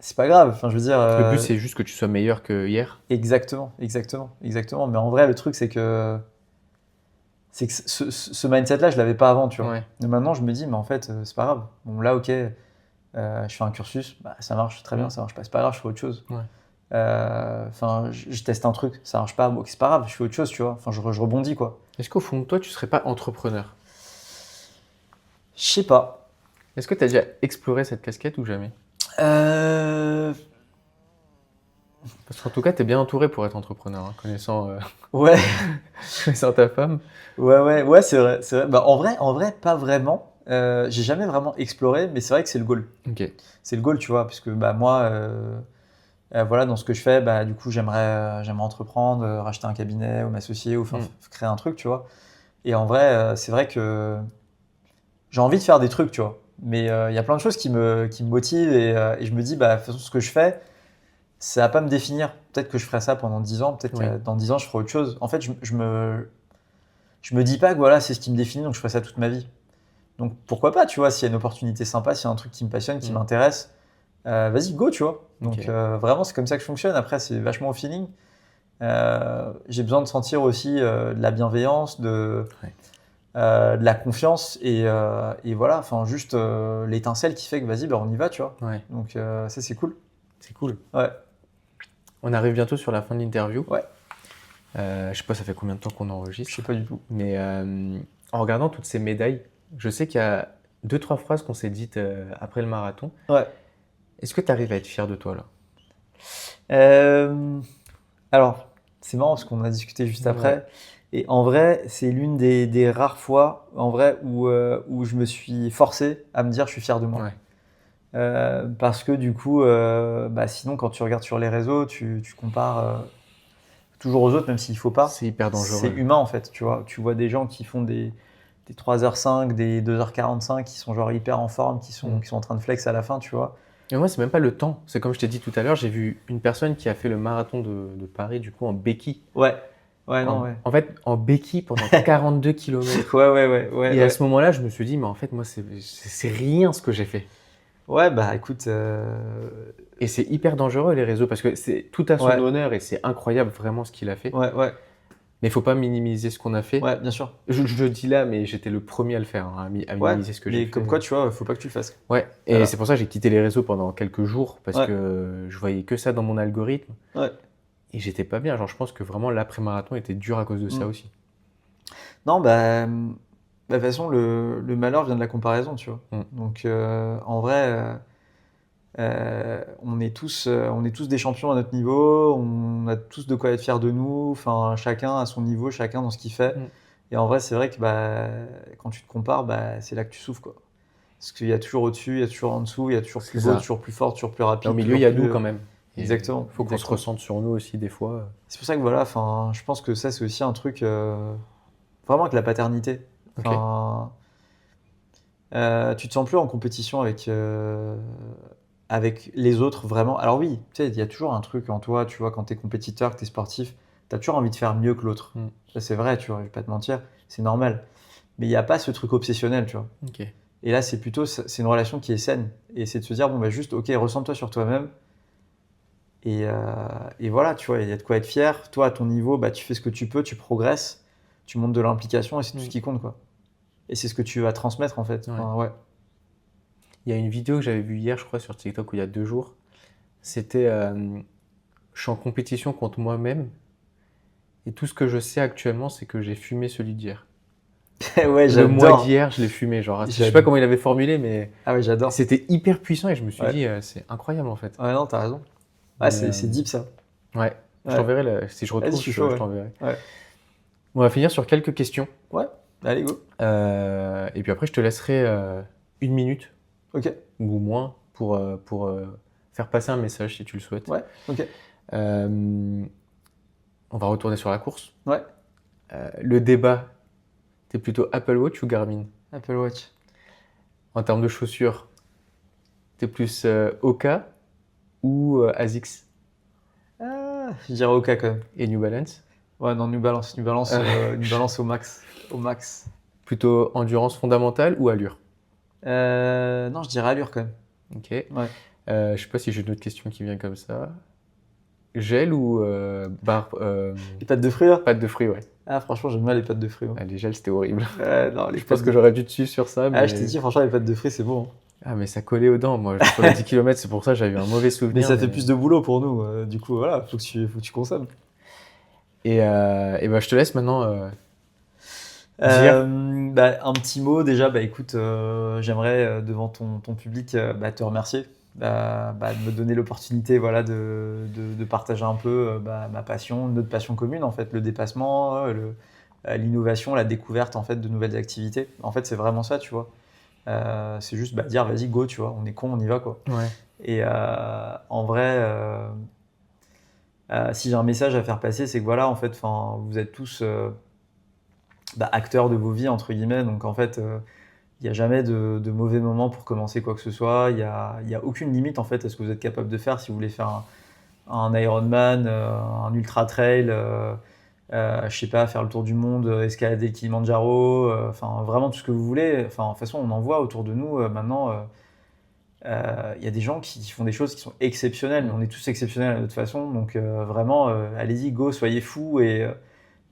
c'est pas grave. Enfin, je veux dire, Le but, c'est juste que tu sois meilleur que hier. exactement, exactement, exactement. Mais en vrai, le truc, c'est que ce mindset-là, je l'avais pas avant, tu vois. Ouais. Et maintenant, je me dis, mais en fait, c'est pas grave. Bon, là, ok, je fais un cursus, bah, ça marche très bien, Hmm. ça marche pas, c'est pas grave, je fais autre chose. Ouais. Enfin, je teste un truc, ça marche pas, bon, c'est pas grave, je fais autre chose, tu vois. Enfin, je rebondis, quoi. Est-ce qu'au fond de toi, tu serais pas entrepreneur? Je sais pas. Est-ce que tu as déjà exploré cette casquette ou jamais? Euh, Parce qu'en tout cas, tu es bien entouré pour être entrepreneur, hein, Ouais, connaissant ta femme. ouais, c'est vrai, c'est vrai. Bah, en vrai, pas vraiment. J'ai jamais vraiment exploré, mais c'est vrai que c'est le goal. Ok. C'est le goal, tu vois, parce que bah, moi, voilà, dans ce que je fais, bah, du coup, j'aimerais entreprendre, racheter un cabinet ou m'associer ou enfin, créer un truc, tu vois. Et en vrai, c'est vrai que j'ai envie de faire des trucs, tu vois. Mais il y a plein de choses qui me motivent et je me dis, bah, de toute façon, ce que je fais, ça va pas me définir. Peut-être que je ferai ça pendant 10 ans, peut-être Oui. que dans 10 ans, je ferai autre chose. En fait, je me dis pas que voilà, c'est ce qui me définit, donc je ferai ça toute ma vie. Donc pourquoi pas, tu vois, s'il y a une opportunité sympa, s'il y a un truc qui me passionne, qui m'intéresse, vas-y, go, tu vois. Donc Ok. vraiment, c'est comme ça que je fonctionne. Après, c'est vachement au feeling. J'ai besoin de sentir aussi de la bienveillance, Ouais. de la confiance et voilà, enfin juste l'étincelle qui fait que vas-y, bah, on y va, tu vois. Ouais. Donc ça, c'est cool. C'est cool. Ouais, On arrive bientôt sur la fin de l'interview. ouais, Je sais pas, ça fait combien de temps qu'on je sais enregistre. pas du tout. Mais en regardant toutes ces médailles, je sais qu'il y a 2-3 phrases qu'on s'est dites après le marathon. Ouais. Est-ce que tu arrives à être fier de toi là? Euh, alors, c'est marrant parce qu'on a discuté juste Ouais. après. Et en vrai, c'est l'une des rares fois en vrai où je me suis forcé à me dire je suis fier de moi. Ouais. Parce que du coup, bah, sinon, quand tu regardes sur les réseaux, tu compares toujours aux autres, même s'il faut pas. C'est hyper C'est dangereux. humain en fait, tu vois. Tu vois des gens qui font des 3h05, des 2h45, qui sont genre hyper en forme, qui sont en train de flex à la fin, tu vois. Et moi, c'est même pas le temps. C'est comme je t'ai dit tout à l'heure, j'ai vu une personne qui a fait le marathon de Paris, du coup, en béquille. Ouais, ouais, non, ouais. En fait, en béquille pendant 42 km. Et à Ouais. ce moment-là, je me suis dit, mais en fait, moi, c'est rien ce que j'ai fait. Ouais, bah écoute, Et c'est hyper dangereux, les réseaux, parce que c'est tout à son ouais, honneur et c'est incroyable vraiment ce qu'il a fait. ouais, Mais il faut pas minimiser ce qu'on a fait. ouais, bien sûr. Je le dis là, mais j'étais le premier à le faire, hein, à Ouais, minimiser ce que j'ai mais fait. comme quoi, tu vois, faut pas que tu le fasses. Ouais, et Voilà. c'est pour ça que j'ai quitté les réseaux pendant quelques jours, parce Ouais, que je voyais que ça dans mon algorithme. ouais. Et j'étais pas bien. Genre, je pense que vraiment l'après-marathon était dur à cause de ça Mm. aussi. Non, bah, de toute façon, le malheur vient de la comparaison, tu vois. Mm. Donc, en vrai, on est tous des champions à notre niveau, on a tous de quoi être fiers de nous, enfin, chacun à son niveau, chacun dans ce qu'il fait. Mm. Et en vrai, c'est vrai que bah, quand tu te compares, bah, c'est là que tu souffres, quoi. Parce qu'il y a toujours au-dessus, il y a toujours en dessous, il y a toujours C'est plus beau, ça. toujours plus fort, toujours plus Et au rapide, milieu, il toujours y a plus. nous quand même. Et Exactement, faut qu'on se exactement. ressente sur nous aussi des fois. C'est pour ça que voilà, enfin, je pense que ça, c'est aussi un truc vraiment avec la paternité. Ok. Enfin, tu te sens plus en compétition avec les autres vraiment. Alors oui, tu sais, il y a toujours un truc en toi, tu vois, quand tu es compétiteur, que tu es sportif, tu as toujours envie de faire mieux que l'autre. Mm. Ça, c'est vrai, tu vois, je vais pas te mentir, c'est normal. Mais il n'y a pas ce truc obsessionnel, tu vois. Ok. Et là, c'est plutôt, c'est une relation qui est saine. Et c'est de se dire, bon, bah juste, ok, ressens-toi sur toi-même. Et, euh, et voilà, tu vois, il y a de quoi être fier. Toi, à ton niveau, bah, tu fais ce que tu peux, tu progresses, tu montes de l'implication et c'est tout ce Mm. qui compte, quoi. Et c'est ce que tu vas transmettre, en fait. Ouais. Enfin, ouais. Il y a une vidéo que j'avais vue hier, je crois, sur TikTok, où il y a 2 jours. C'était je suis en compétition contre moi-même. Et tout ce que je sais actuellement, c'est que j'ai fumé celui d'hier. Ouais, Le mois j'adore. d'hier, je l'ai fumé. Genre, je sais pas J'ad- comment il avait formulé, mais Ah ouais, j'adore. c'était hyper puissant et je me suis Ouais. dit, c'est incroyable en fait. Ouais, non, t'as raison. Ah, Mais c'est deep, ça. ouais, je Ouais. t'enverrai, si je Vas-y, je retrouve, suis chaud, je ouais. t'enverrai. Ouais. On va finir sur quelques questions. Ouais. Allez, go. Et puis après, je te laisserai 1 minute Ok. ou moins pour faire passer un message si tu le souhaites. Ouais. Ok. Euh, on va retourner sur la course. Ouais. Le débat, t'es plutôt Apple Watch ou Garmin? Apple Watch. En termes de chaussures, t'es plus Oka ou Asics Ah, je dirais Oka quand même. et New Balance? Ouais, non, New Balance. New Balance au max. Au max. Plutôt endurance fondamentale ou allure? Non, je dirais Allure quand même. Ok. Ouais. Je sais pas si j'ai une autre question qui vient comme ça. Gel ou Les pâtes de fruits, là? pâte de fruits, ouais. Ah, franchement, j'aime bien les pâtes de fruits, moi. Ah, les gels, c'était horrible. Non, les Je pense pâtes que de... j'aurais dû te suivre sur ça, Ah, je t'ai mais... dit, franchement, les pâtes de fruits, c'est bon, hein. Ah, mais ça collait aux dents, moi. Sur les 10 km, c'est pour ça que j'avais eu un mauvais Mais souvenir. ça fait plus de boulot pour nous. Du coup, voilà, faut que tu consommes. Et ben, je te laisse maintenant dire. Bah, un petit mot déjà, bah écoute, j'aimerais devant ton public bah, te remercier de me donner l'opportunité voilà, de partager un peu ma passion, notre passion commune, en fait, le dépassement, l'innovation, la découverte en fait, de nouvelles activités. En fait, c'est vraiment ça, tu vois. C'est juste dire vas-y, go, tu vois, on est con, on y va, quoi. Ouais. Et en vrai, si j'ai un message à faire passer, c'est que voilà, en fait, vous êtes tous acteurs de vos vies, entre guillemets, donc en fait, il n'y a jamais de mauvais moment pour commencer quoi que ce soit. Il y a aucune limite en fait à ce que vous êtes capable de faire. Si vous voulez faire un Ironman, un ultra trail, je sais pas, faire le tour du monde, escalader le Kilimanjaro, enfin vraiment tout ce que vous voulez. Enfin, de toute façon, on en voit autour de nous maintenant. Il y a des gens qui font des choses qui sont exceptionnelles. On est tous exceptionnels à notre façon. Donc vraiment, allez-y, go, soyez fous et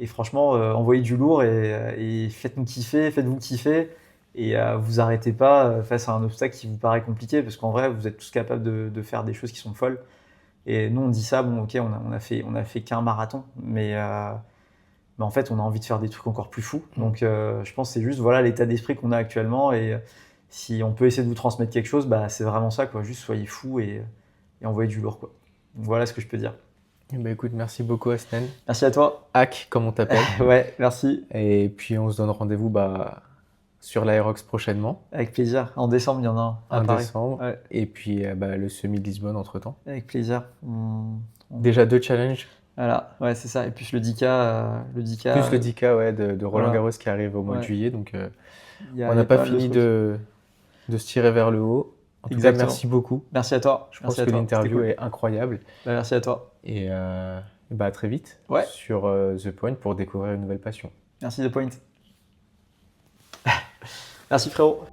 franchement, envoyez du lourd et faites-nous kiffer, faites-vous kiffer. Et vous arrêtez pas face à un obstacle qui vous paraît compliqué, parce qu'en vrai, vous êtes tous capables de faire des choses qui sont folles. Et nous, on dit ça, bon, ok, on a fait qu'un marathon, mais en fait, on a envie de faire des trucs encore plus fous. Donc, je pense que c'est juste voilà l'état d'esprit qu'on a actuellement. Et si on peut essayer de vous transmettre quelque chose, c'est vraiment ça, quoi. Juste soyez fous et envoyez du lourd, quoi. Donc, voilà ce que je peux dire. Écoute, merci beaucoup, Asnen. Merci à toi. Hack, comme on t'appelle. Ouais, merci. Et puis, on se donne rendez-vous sur l'Aerox prochainement. Avec plaisir. En décembre, il y en a un à Paris. Décembre. Ouais. Et puis, le semi de Lisbonne entre-temps. Avec plaisir. Déjà 2 challenges. Voilà, ouais, c'est ça. Et plus le 10K. Plus le 10K ouais, de Roland Garros qui arrive au mois de juillet. Donc, on n'a pas fini de se tirer vers le haut. En tout cas, merci beaucoup. Merci à toi. Je pense que l'interview est incroyable. Merci à toi. Et à très vite sur The Point pour découvrir une nouvelle passion. Merci The Point. Merci frérot.